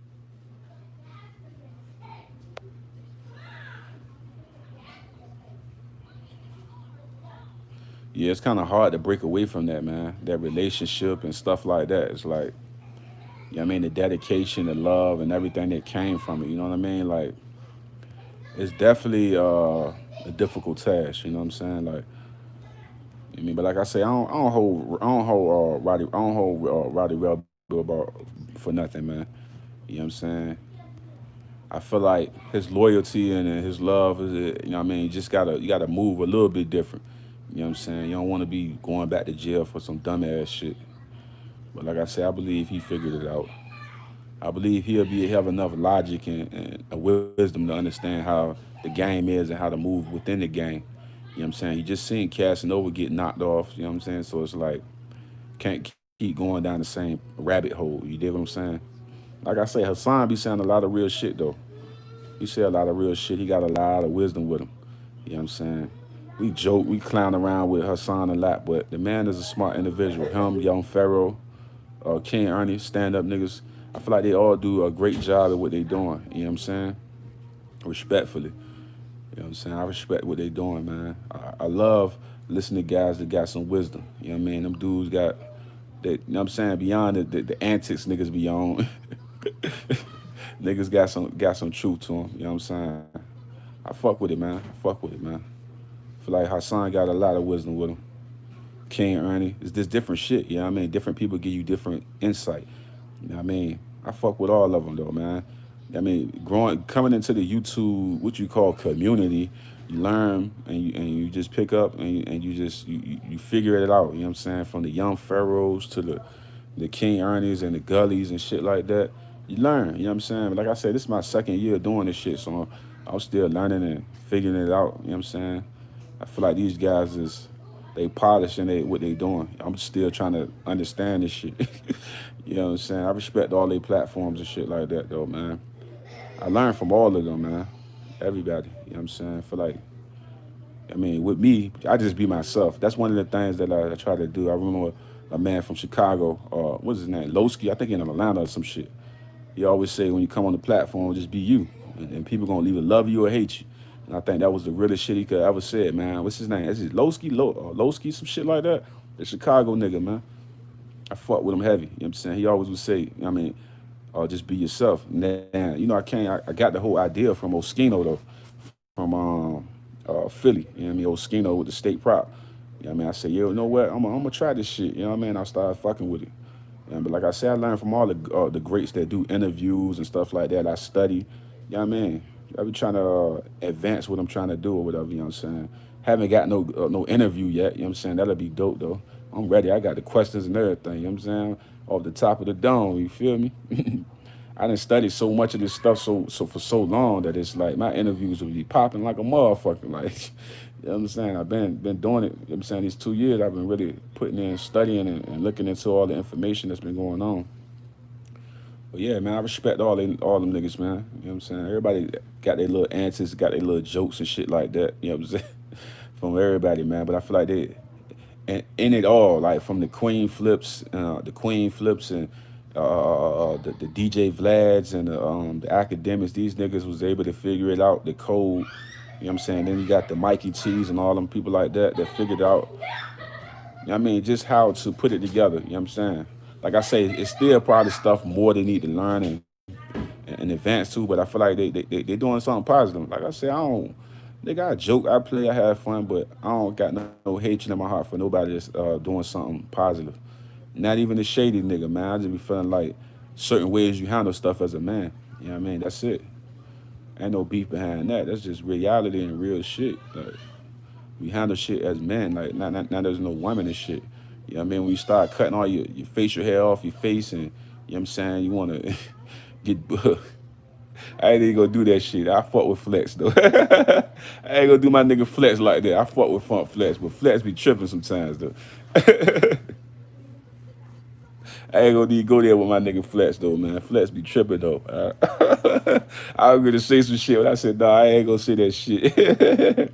[SPEAKER 1] yeah, it's kind of hard to break away from that, man. That relationship and stuff like that. It's like, you know what I mean? The dedication, the love, and everything that came from it. You know what I mean? Like, it's definitely a difficult task. You know what I'm saying? Like, I mean, but like I say, I don't hold Roddy Rebel about for nothing, man. You know what I'm saying? I feel like his loyalty and his love is, you know what I mean? You gotta move a little bit different. You know what I'm saying? You don't want to be going back to jail for some dumbass shit. But like I said, I believe he figured it out. I believe have enough logic and a wisdom to understand how the game is and how to move within the game. You know what I'm saying? He just seen Casanova get knocked off. You know what I'm saying? So it's like can't keep going down the same rabbit hole. You dig what I'm saying? Like I say, Hassan be saying a lot of real shit though. He say a lot of real shit. He got a lot of wisdom with him. You know what I'm saying? We joke, we clown around with Hassan a lot, but the man is a smart individual. Him, Young Pharaoh, King Ernie, stand up niggas. I feel like they all do a great job at what they doing. You know what I'm saying? Respectfully. You know what I'm saying? I respect what they doing, man. I love listening to guys that got some wisdom. You know what I mean? Them dudes got that, you know what I'm saying, beyond the antics niggas be on. Niggas got some truth to them. You know what I'm saying? I fuck with it, man. I fuck with it, man. I feel like Hassan got a lot of wisdom with him. King Ernie, it's this different shit. You know what I mean? Different people give you different insight. You know what I mean? I fuck with all of them though, man. I mean, coming into the YouTube, what you call community, you learn and you just pick up and you just you figure it out. You know what I'm saying? From the young pharaohs to the King Ernies and the gullies and shit like that. You learn. You know what I'm saying? But like I said, this is my second year doing this shit, so I'm still learning and figuring it out. You know what I'm saying? I feel like these guys is they polishing what they doing. I'm still trying to understand this shit. You know what I'm saying? I respect all their platforms and shit like that though, man. I learned from all of them, man. Everybody. You know what I'm saying? I feel like, I mean, with me, I just be myself. That's one of the things that I try to do. I remember a man from Chicago, what's his name? Lowski, I think in Atlanta or some shit. He always say when you come on the platform, just be you. And people gonna either love you or hate you. And I think that was the realest shit he could ever said, man. What's his name? Is it Lowski? Lowski, some shit like that? The Chicago nigga, man. I fuck with him heavy. You know what I'm saying? He always would say, I mean, just be yourself. And you know, I got the whole idea from Oskino though, from Philly. You know what I mean? Oskino with the state prop. You know what I mean? I said, yo, you know what? I'm gonna try this shit. You know what I mean? I started fucking with it. But like I said, I learned from all the greats that do interviews and stuff like that. I study. You know what I mean? I be trying to advance what I'm trying to do or whatever. You know what I'm saying? Haven't got no interview yet. You know what I'm saying? That'll be dope though. I'm ready. I got the questions and everything. You know what I'm saying? Off the top of the dome. You feel me? I didn't study so much of this stuff so for so long that it's like my interviews will be popping like a motherfucker. Like, you know what I'm saying? I've been doing it. You know what I'm saying? These 2 years I've been really putting in studying and looking into all the information that's been going on. But yeah, man, I respect all them niggas, man. You know what I'm saying? Everybody got their little answers, got their little jokes and shit like that. You know what I'm saying? From everybody, man. But I feel like they and in it all, like from the Queen flips and the DJ Vlads and the academics, these niggas was able to figure it out, the code. You know what I'm saying? Then you got the Mikey T's and all them people like that figured out, you know what I mean, just how to put it together. You know what I'm saying? Like I say, it's still probably stuff more they need to learn and advance to, but I feel like they doing something positive. Like I said, I joke, I play, I have fun, but I don't got no hatred in my heart for nobody that's doing something positive. Not even the shady nigga, man. I just be feeling like certain ways you handle stuff as a man. You know what I mean? That's it. Ain't no beef behind that. That's just reality and real shit. Like, we handle shit as men. Like, not there's no women and shit. You know what I mean? When you start cutting all your facial hair off your face and, you know what I'm saying, you want to get... I ain't even gonna do that shit. I fuck with Flex, though. I ain't gonna do my nigga Flex like that. I fuck with Funk Flex, but Flex be tripping sometimes, though. I ain't gonna need to go there with my nigga Flex though, man. Flex be tripping though. I was gonna say some shit, but I said, nah, I ain't gonna say that shit.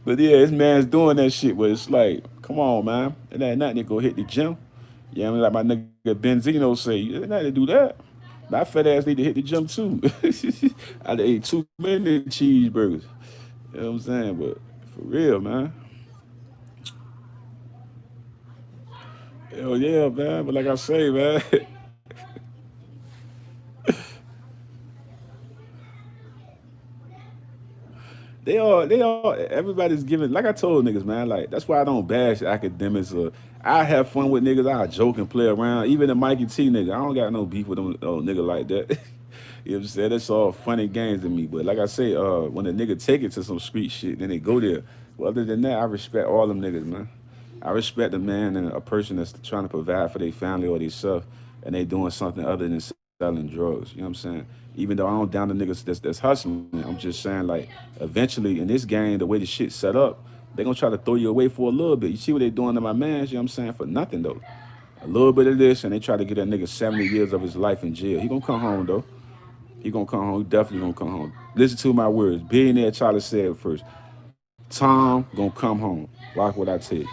[SPEAKER 1] But yeah, this man's doing that shit, but it's like, come on, man. It ain't nothing to go hit the gym. You know what I mean? Like my nigga Benzino say, it ain't nothing to do that. My fat ass need to hit the gym too. I done ate too many cheeseburgers. You know what I'm saying? But for real, man. Hell yeah, man. But like I say, man, everybody's giving, like I told niggas, man, like, that's why I don't bash academics or I have fun with niggas, I joke and play around. Even the Mikey T nigga, I don't got no beef with them nigga like that. You know what I'm saying? That's all funny games to me. But like I say, when a nigga take it to some street shit, then they go there. Well, other than that, I respect all them niggas, man. I respect a man and a person that's trying to provide for their family or themselves, and they doing something other than selling drugs. You know what I'm saying? Even though I don't down the niggas that's hustling, I'm just saying like eventually in this game, the way the shit's set up, they gonna try to throw you away for a little bit. You see what they doing to my mans, you know what I'm saying? For nothing though. A little bit of this and they try to get that nigga 70 years of his life in jail. He gonna come home though. He gonna come home. He definitely gonna come home. Listen to my words. Billionaire Charlie said first. Tom gonna come home. Watch what I tell you.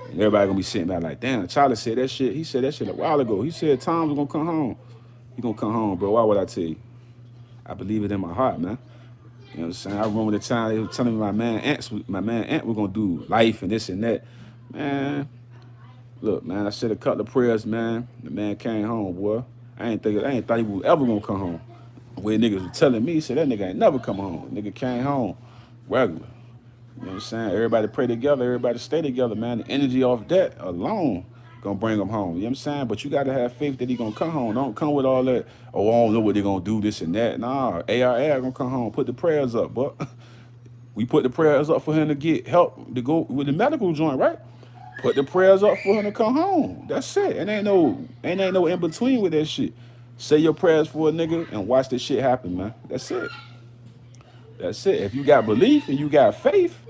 [SPEAKER 1] And everybody gonna be sitting back like, damn, Charlie said that shit. He said that shit a while ago. He said Tom's gonna come home. He gonna come home, bro. Why would I tell you? I believe it in my heart, man. You know what I'm saying? I remember the time they were telling me my man Aunt was gonna do life and this and that. Man, look, man, I said a couple of prayers, man. The man came home, boy. I ain't thought he was ever gonna come home. Where niggas was telling me, said that nigga ain't never come home. Nigga came home regular. You know what I'm saying? Everybody pray together, everybody stay together, man. The energy off that alone gonna bring him home. You know what I'm saying? But you gotta have faith that he gonna come home. Don't come with all that, oh, I don't know what they gonna do, this and that. Nah, AR-Ab gonna come home. Put the prayers up, but we put the prayers up for him to get help to go with the medical joint, right? Put the prayers up for him to come home. That's it. And ain't no in between with that shit. Say your prayers for a nigga and watch this shit happen, man. That's it. That's it. If you got belief and you got faith,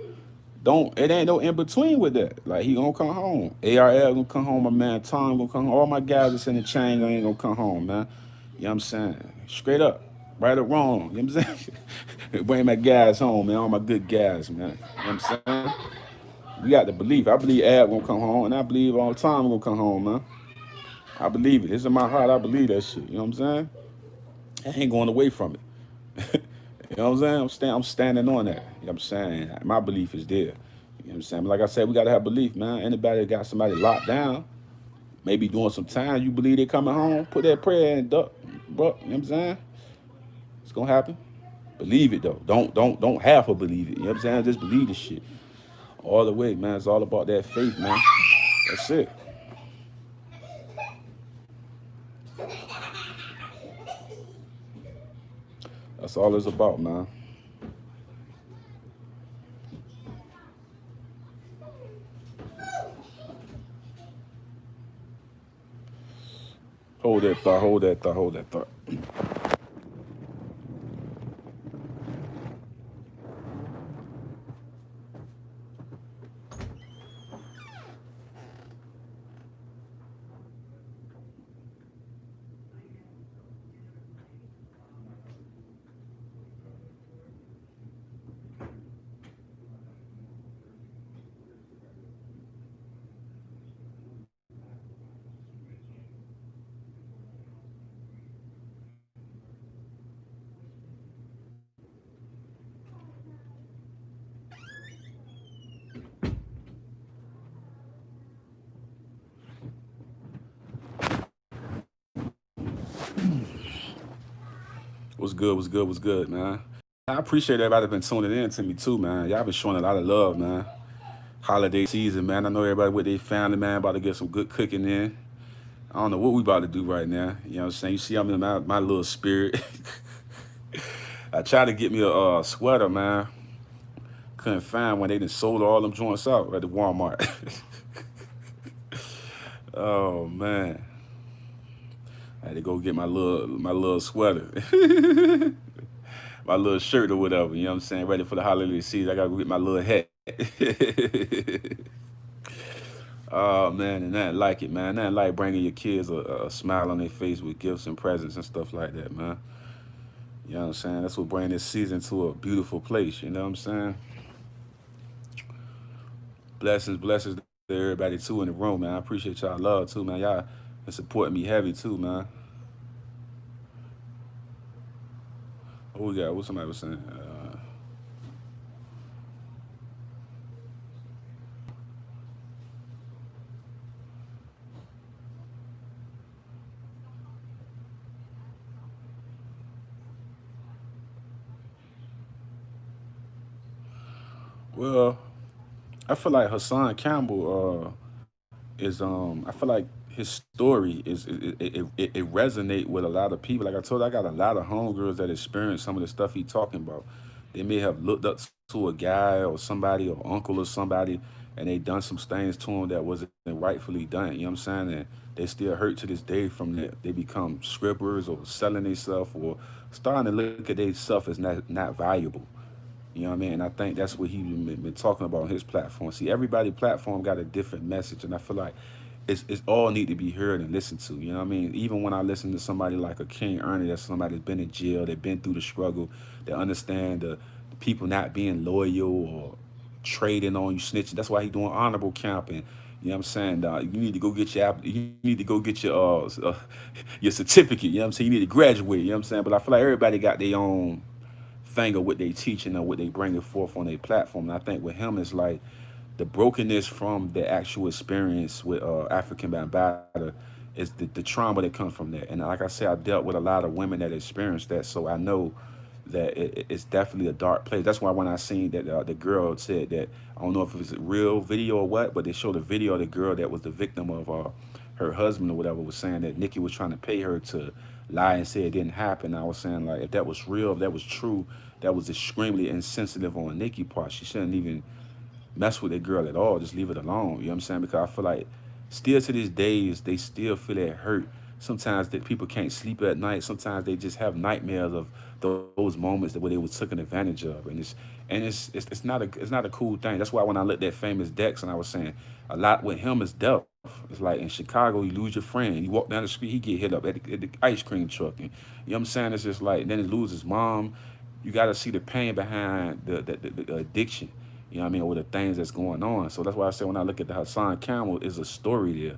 [SPEAKER 1] don't it ain't no in between with that. Like he gonna come home. ARL gonna come home, my man Tom gonna come home. All my guys that's in the chain ain't gonna come home, man. You know what I'm saying? Straight up. Right or wrong. You know what I'm saying? Bring my guys home, man. All my good guys, man. You know what I'm saying? We got the belief. I believe Ab gonna come home, and I believe all the time gonna come home, man. I believe it. It's in my heart. I believe that shit. You know what I'm saying? I ain't going away from it. You know what I'm saying? I'm standing on that. You know what I'm saying? My belief is there. You know what I'm saying? But like I said, we gotta have belief, man. Anybody that got somebody locked down, maybe doing some time, you believe they coming home, put that prayer in, duck, bro. You know what I'm saying? It's gonna happen. Believe it though. Don't half a believe it. You know what I'm saying? Just believe the shit. All the way, man. It's all about that faith, man. That's it. That's all it's about, man. Hold that thought, hold that thought, hold that thought. What's good, what's good, what's good, man? I appreciate everybody been tuning in to me too, man. Y'all been showing a lot of love, man. Holiday season, man. I know everybody with their family, man, about to get some good cooking in. I don't know what we about to do right now. You know what I'm saying? You see, I'm in my little spirit. I tried to get me a sweater, man. Couldn't find one. They done sold all them joints out at the Walmart. Oh man, I had to go get my little sweater, my little shirt or whatever. You know what I'm saying? Ready for the holiday season. I gotta go get my little hat. Oh man, and nothing like it, man. Nothing like bringing your kids a smile on their face with gifts and presents and stuff like that, man. You know what I'm saying? That's what bring this season to a beautiful place. You know what I'm saying? Blessings, blessings to everybody too in the room, man. I appreciate y'all love too, man. Y'all been supporting me heavy too, man. What we got? What somebody was saying? Well, I feel like Hassan Campbell is I feel like his story it resonate with a lot of people. Like I told you, I got a lot of homegirls that experience some of the stuff he talking about. They may have looked up to a guy or somebody or uncle or somebody, and they done some things to him that wasn't rightfully done. You know what I'm saying? And they still hurt to this day from that. They become scrippers or selling themselves or starting to look at themselves as not valuable. You know what I mean? And I think that's what he been talking about on his platform. See, everybody platform got a different message, and I feel like it's all need to be heard and listened to. You know what I mean? Even when I listen to somebody like a King Ernie, that's somebody that's been in jail, they've been through the struggle, they understand the people not being loyal or trading on you, snitching. That's why he doing honorable camping. You know what I'm saying? You need to go get you need to go get your certificate. You know what I'm saying? You need to graduate. You know what I'm saying? But I feel like everybody got their own thing of what they teaching or what they bringing forth on their platform. And I think with him, it's like the brokenness from the actual experience with African Bambaataa is the trauma that comes from that. And like I said, I dealt with a lot of women that experienced that, so I know that it's definitely a dark place. That's why when I seen that the girl said that, I don't know if it was a real video or what, but they showed a video of the girl that was the victim of her husband or whatever was saying that Nikki was trying to pay her to lie and say it didn't happen. I was saying like if that was real, if that was true, that was extremely insensitive on Nikki part. She shouldn't even mess with that girl at all. Just leave it alone. You know what I'm saying? Because I feel like still to this days they still feel that hurt. Sometimes that people can't sleep at night. Sometimes they just have nightmares of those moments that where they was taken advantage of, and it's not a cool thing. That's why when I looked at Famous Dex and I was saying a lot with him is death. It's like in Chicago, you lose your friend. You walk down the street, he get hit up at the ice cream truck, and you know what I'm saying. It's just like then he loses his mom. You got to see the pain behind the addiction. You know what I mean, or the things that's going on. So that's why I say when I look at the Hassan Campbell, is a story there.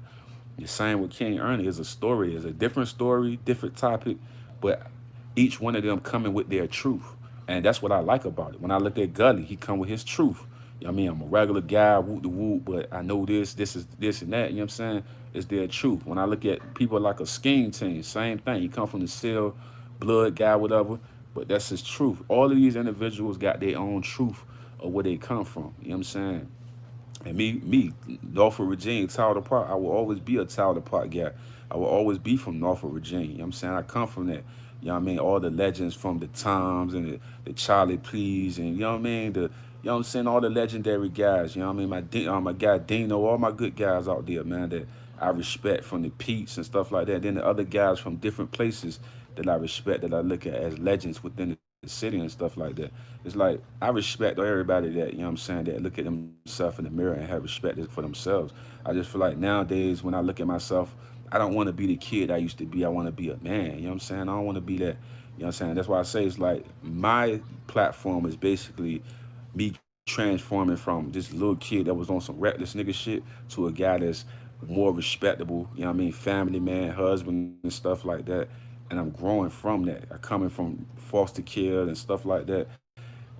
[SPEAKER 1] The same with King Ernie is a story. It's a different story, different topic, but each one of them coming with their truth. And that's what I like about it. When I look at Gully, he come with his truth. You know what I mean? I'm a regular guy, whoop the whoop, but I know this is this and that. You know what I'm saying? It's their truth. When I look at people like a scheme team, same thing. He come from the cell, blood guy, whatever, but that's his truth. All of these individuals got their own truth of where they come from. You know what I'm saying? And me, Norfolk, Virginia, Tyler Park, I will always be a Tyler Park guy. I will always be from Norfolk, Virginia. You know what I'm saying? I come from that. You know what I mean? All the legends from the Toms and the Charlie Pleas and, you know what I mean? You know what I'm saying? All the legendary guys. You know what I mean? My guy Dino, all my good guys out there, man, that I respect from the Pete's and stuff like that. Then the other guys from different places that I respect, that I look at as legends within the city and stuff like that. It's like I respect everybody that, you know what I'm saying, that look at themselves in the mirror and have respect for themselves. I just feel like nowadays when I look at myself, I don't want to be the kid I used to be. I want to be a man. You know what I'm saying? I don't want to be that. You know what I'm saying? That's why I say it's like my platform is basically me transforming from this little kid that was on some reckless nigga shit to a guy that's more respectable, you know what I mean, family man, husband and stuff like that. And I'm growing from that. I coming from foster care and stuff like that.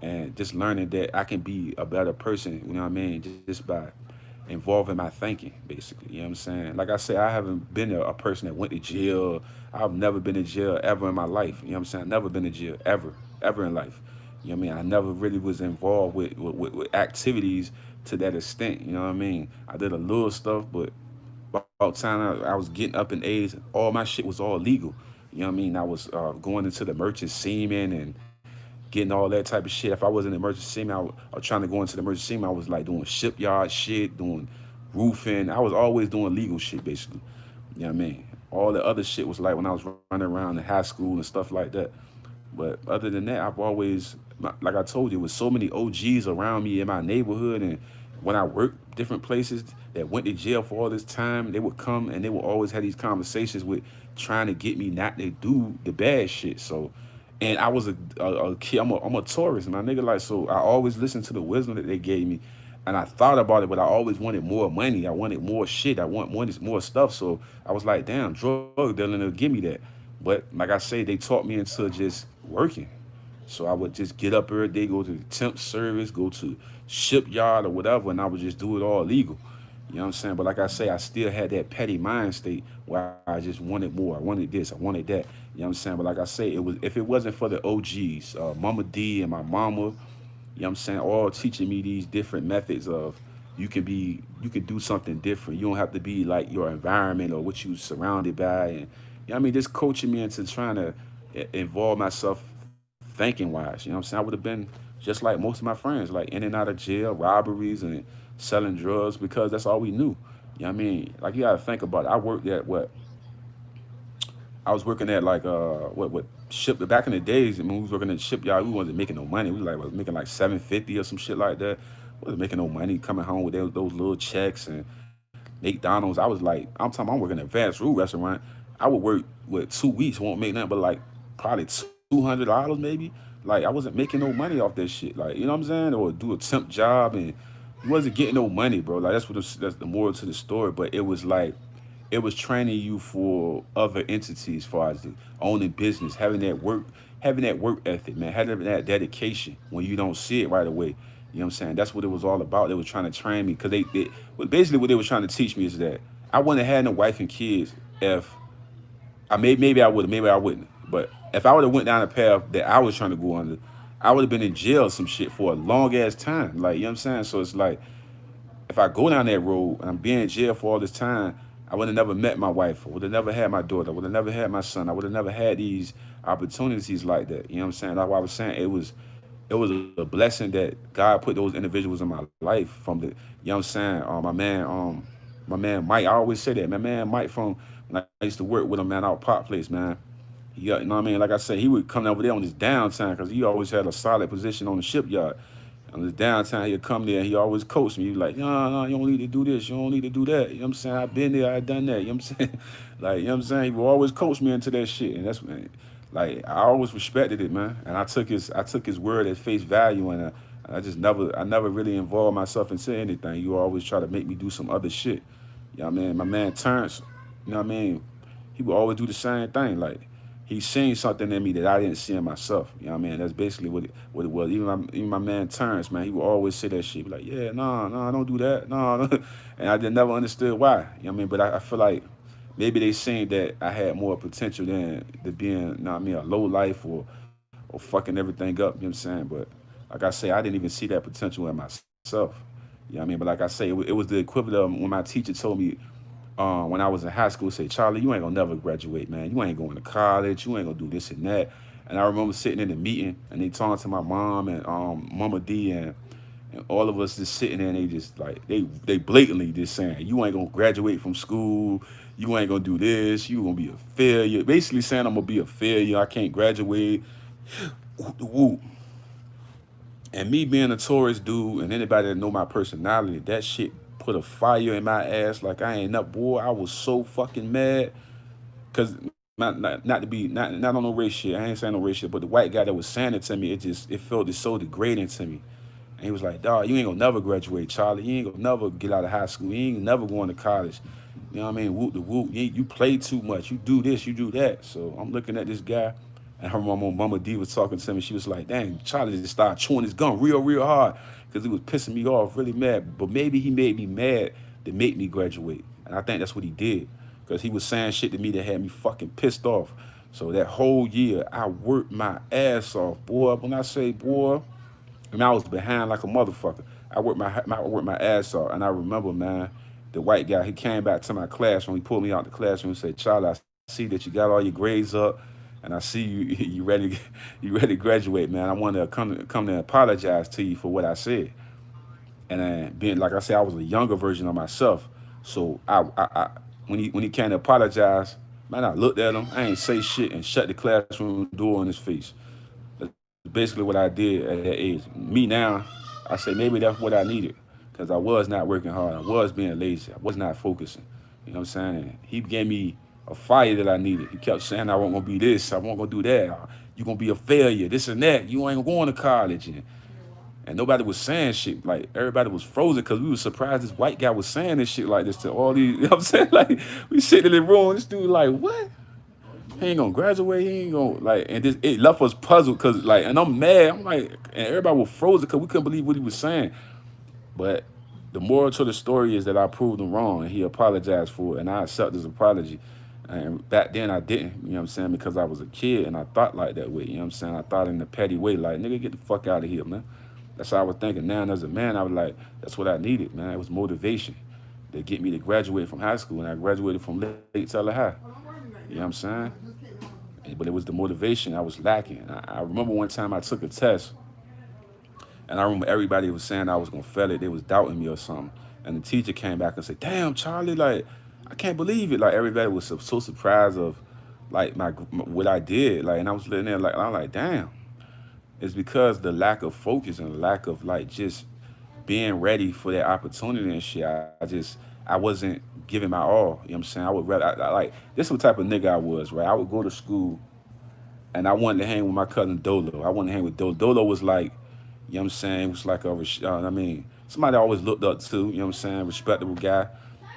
[SPEAKER 1] And just learning that I can be a better person, you know what I mean, just by involving my thinking, basically. You know what I'm saying? Like I said, I haven't been a person that went to jail. I've never been to jail ever in my life. You know what I'm saying? I've never been to jail ever, ever in life. You know what I mean? I never really was involved with activities to that extent. You know what I mean? I did a little stuff, but about time I was getting up in age, all my shit was all legal. You know what I mean? I was going into the merchant seaman and getting all that type of shit. If I wasn't in the merchant seaman, I was trying to go into the merchant seaman. I was like doing shipyard shit, doing roofing. I was always doing legal shit, basically. You know what I mean? All the other shit was like when I was running around in high school and stuff like that. But other than that, I've always, like I told you, with so many OGs around me in my neighborhood, and when I worked different places that went to jail for all this time, they would come and they would always have these conversations with trying to get me not to do the bad shit. So, and I was a kid. I'm a tourist, my nigga. Like, so I always listened to the wisdom that they gave me, and I thought about it, but I always wanted more money. I wanted more shit. I want more stuff. So I was like, damn, drug dealing will give me that. But like I say, they taught me into just working. So I would just get up every day, go to the temp service, go to shipyard or whatever, and I would just do it all legal. You know what I'm saying? But like I say, I still had that petty mind state where I just wanted more. I wanted this, I wanted that. You know what I'm saying? But like I say, it was if it wasn't for the OGs, Mama D and my mama, you know what I'm saying, all teaching me these different methods of you can do something different. You don't have to be like your environment or what you surrounded by, and you know what I mean, just coaching me into trying to involve myself thinking wise. You know what I'm saying? I would have been just like most of my friends, like in and out of jail, robberies and selling drugs because that's all we knew. You know what I mean? Like you gotta think about it. I worked at what I was working at like what ship back in the days. I mean, we was working at the shipyard. We wasn't making no money. We like was making like 750 or some shit like that. Wasn't making no money. Coming home with those little checks and McDonald's. I was like, I'm working at fast food restaurant. I would work with 2 weeks, won't make nothing but like probably $200 maybe. Like I wasn't making no money off that shit. Like you know what I'm saying, or do a temp job and you wasn't getting no money, bro. Like that's the moral to the story. But it was like it was training you for other entities, as far as the owning business, having that work ethic, man, having that dedication when you don't see it right away. You know what I'm saying? That's what it was all about. They was trying to train me because well, basically what they were trying to teach me is that I wouldn't have had no wife and kids if maybe I would have, maybe I wouldn't. But if I would have went down a path that I was trying to go under, I would have been in jail or some shit for a long ass time. Like you know what I'm saying? So it's like if I go down that road and I'm being in jail for all this time, I would have never met my wife. I would have never had my daughter. I would have never had my son. I would have never had these opportunities like that. You know what I'm saying? That's why I was saying it was a blessing that God put those individuals in my life from the, you know what I'm saying? My man Mike, I always say that. My man Mike from when I used to work with him, man, out Pop Place, man. He got, you know what I mean? Like I said, he would come over there on his downtime because he always had a solid position on the shipyard. On his downtime, he'd come there and he always coached me. He was like, no, you don't need to do this. You don't need to do that. You know what I'm saying? I've been there. I've done that. You know what I'm saying? Like, you know what I'm saying? He would always coach me into that shit. And that's, man, like, I always respected it, man. And I took his word at face value. And I never really involved myself into anything. You always try to make me do some other shit. You know what I mean? My man Terrence, you know what I mean? He would always do the same thing. Like, he seen something in me that I didn't see in myself. You know what I mean? That's basically what it was. Even my man Terrence, man, he would always say that shit. Be like, yeah, no, don't do that. No, no. And I did never understood why. You know what I mean? But I feel like maybe they seen that I had more potential than the being, you know what I mean, a low life or fucking everything up. You know what I'm saying? But like I say, I didn't even see that potential in myself. You know what I mean? But like I say, it was the equivalent of when my teacher told me when I was in high school, say, Charlie, you ain't gonna never graduate, man. You ain't going to college. You ain't gonna do this and that. And I remember sitting in the meeting and they talking to my mom and Mama D and all of us just sitting there and they just like they blatantly just saying, you ain't gonna graduate from school. You ain't gonna do this. You gonna be a failure. Basically saying I'm gonna be a failure. I can't graduate. Woo. And me being a Taurus dude, and anybody that know my personality, that shit put a fire in my ass like I ain't up, boy. I was so fucking mad. Cause not to be not on no race shit. I ain't saying no race shit, but the white guy that was saying it to me, it felt it so degrading to me. And he was like, dog, you ain't gonna never graduate, Charlie. You ain't gonna never get out of high school. You ain't never going to college. You know what I mean? Whoop the whoop. You play too much. You do this, you do that. So I'm looking at this guy, and her Mama D was talking to me. She was like, dang, Charlie just started chewing his gum real hard because he was pissing me off, really mad. But maybe he made me mad to make me graduate. And I think that's what he did because he was saying shit to me that had me fucking pissed off. So that whole year, I worked my ass off, boy. When I say, boy, I mean, I was behind like a motherfucker. I worked my ass off, and I remember, man, the white guy. He came back to my classroom. He pulled me out the classroom and said, "Charlie, I see that you got all your grades up, and I see you you ready you ready to graduate, man. I want to come to apologize to you for what I said." And then being like I said, I was a younger version of myself. So when he came to apologize, man, I looked at him. I ain't say shit and shut the classroom door in his face. That's basically what I did at that age. Me now, I say maybe that's what I needed because I was not working hard. I was being lazy. I was not focusing. You know what I'm saying? He gave me a fire that I needed. He kept saying I wasn't gonna be this. I wasn't gonna do that. You gonna be a failure. This and that. You ain't going to college. And nobody was saying shit. Like everybody was frozen because we was surprised this white guy was saying this shit like this to all these. You know what I'm saying? Like we sitting in the room. This dude like what? He ain't gonna graduate. He ain't gonna like, and this it left us puzzled because like, and I'm mad. I'm like, and everybody was frozen because we couldn't believe what he was saying. But the moral to the story is that I proved him wrong, and he apologized for it, and I accept his apology. And back then I didn't, you know what I'm saying, because I was a kid and I thought like that way. You know what I'm saying? I thought in a petty way, like nigga, get the fuck out of here, man. That's how I was thinking. Now as a man, I was like, that's what I needed, man. It was motivation to get me to graduate from high school, and I graduated from late Teller High. You know what I'm saying? But it was the motivation I was lacking. I remember one time I took a test, and I remember everybody was saying I was gonna fail it. They was doubting me or something. And the teacher came back and said, "Damn, Charlie, like I can't believe it." Like everybody was so surprised of like my what I did. Like, and I was living there like I'm like, damn. It's because the lack of focus and lack of like just being ready for that opportunity and shit. I wasn't giving my all. You know what I'm saying? I would rather like this is what type of nigga I was, right? I would go to school and I wanted to hang with my cousin Dolo. I wanted to hang with Dolo. Dolo was like, you know what I'm saying, was like I mean, somebody I always looked up to, you know what I'm saying, respectable guy.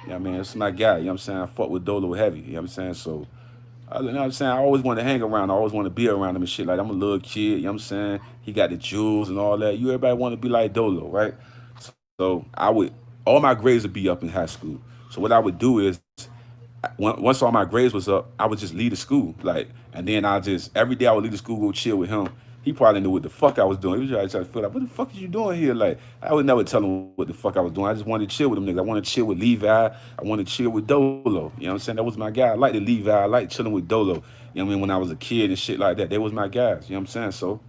[SPEAKER 1] You know what I mean? It's my guy, you know what I'm saying? I fuck with Dolo heavy, you know what I'm saying? So, you know what I'm saying? I always wanted to hang around. I always want to be around him and shit. Like, I'm a little kid, you know what I'm saying? He got the jewels and all that. You everybody want to be like Dolo, right? So all my grades would be up in high school. So what I would do is once all my grades was up, I would just leave the school. Like, and then I just every day I would leave the school, go chill with him. He probably knew what the fuck I was doing. He was trying to feel like, what the fuck is you doing here? Like, I would never tell him what the fuck I was doing. I just wanted to chill with them niggas. I wanted to chill with Levi. I wanted to chill with Dolo. You know what I'm saying? That was my guy. I liked the Levi. I liked chilling with Dolo. You know what I mean? When I was a kid and shit like that, they was my guys. You know what I'm saying? So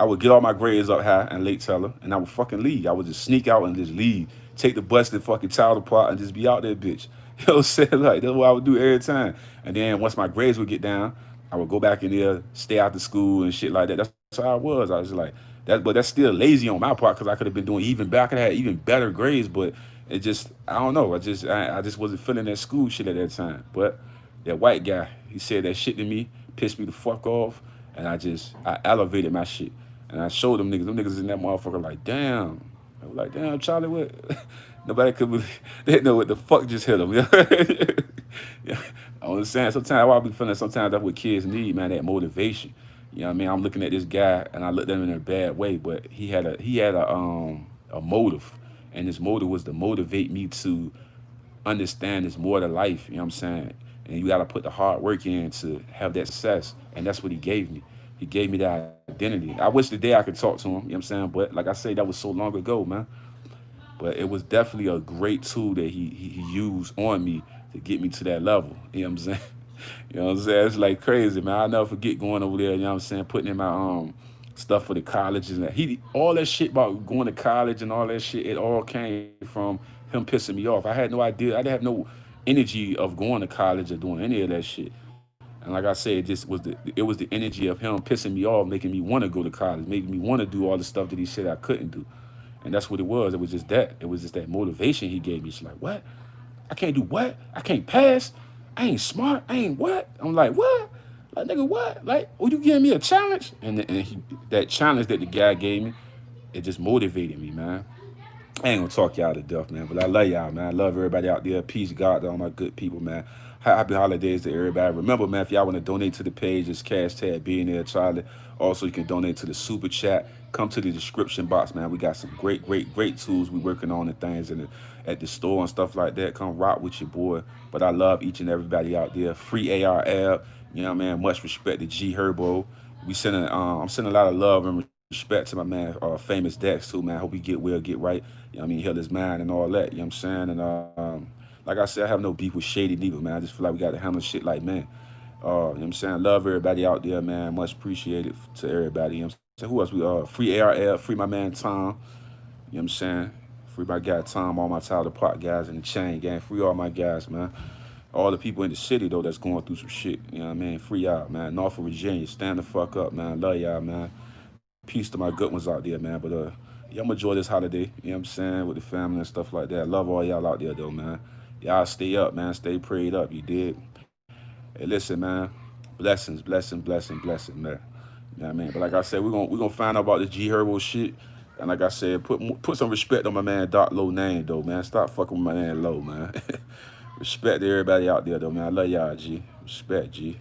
[SPEAKER 1] I would get all my grades up high and late teller, and I would fucking leave. I would just sneak out and just leave, take the bus and fucking child apart, and just be out there, bitch. You know what I'm saying? Like that's what I would do every time. And then once my grades would get down, I would go back in there, stay after school and shit like that. That's how I was. I was just like that, but that's still lazy on my part because I could have been doing even better. I could have had even better grades, but it just I don't know. I just wasn't feeling that school shit at that time. But that white guy, he said that shit to me, pissed me the fuck off, and I elevated my shit. And I showed them niggas. Them niggas in that motherfucker like, damn. I was like, damn, Charlie, what? Nobody could believe. They didn't know what the fuck just hit them. Yeah. I understand. Sometimes I be feeling sometimes that's what kids need, man, that motivation. You know what I mean? I'm looking at this guy and I looked at him in a bad way, but he had a motive. And his motive was to motivate me to understand there's more to life, you know what I'm saying? And you gotta put the hard work in to have that success. And that's what he gave me. He gave me that identity. I wish the day I could talk to him, you know what I'm saying? But like I say, that was so long ago, man. But it was definitely a great tool that he used on me to get me to that level. You know what I'm saying? You know what I'm saying? It's like crazy, man. I'll never forget going over there, you know what I'm saying, putting in my stuff for the colleges and that. He all that shit about going to college and all that shit, it all came from him pissing me off. I had no idea. I didn't have no energy of going to college or doing any of that shit. And like I said, it was the energy of him pissing me off, making me want to go to college, making me want to do all the stuff that he said I couldn't do. And that's what it was. It was just that. It was just that motivation he gave me. It's like, what? I can't do what? I can't pass. I ain't smart. I ain't what? I'm like, what? Like, nigga, what? Like, oh, you giving me a challenge? That challenge that the guy gave me, it just motivated me, man. I ain't gonna talk y'all to death, man, but I love y'all, man. I love everybody out there. Peace, God, to all my good people, man. Happy holidays to everybody. Remember, man, if y'all want to donate to the page, it's cash tag being there, Charlie. Also, you can donate to the super chat. Come to the description box, man. We got some great tools we working on and things at the store and stuff like that. Come rock with your boy. But I love each and everybody out there. Free AR-Ab. You know what I mean? Much respect to G Herbo. I'm sending a lot of love and respect to my man, Famous Dex too, man. Hope he get well, get right. You know what I mean? Heal his mind and all that. You know what I'm saying? And like I said, I have no beef with Shady neither, man. I just feel like we got to handle shit like man. You know what I'm saying? Love everybody out there, man. Much appreciated to everybody. You know what I'm saying? Who else? Free ARL, free my man Tom. You know what I'm saying? Free my guy Tom, all my Tyler Pot guys in the chain gang. Free all my guys, man. All the people in the city though that's going through some shit. You know what I mean? Free y'all, man. Norfolk, Virginia, stand the fuck up, man. Love y'all, man. Peace to my good ones out there, man. But y'all enjoy this holiday. You know what I'm saying? With the family and stuff like that. Love all y'all out there though, man. Y'all stay up, man. Stay prayed up. You did. Hey, listen, man. Blessings, man. You know what I mean? But like I said, we're gonna find out about the G Herbo shit. And like I said, put some respect on my man Doc Low name though, man. Stop fucking with my man Low, man. Respect to everybody out there though, man. I love y'all, G. Respect, G.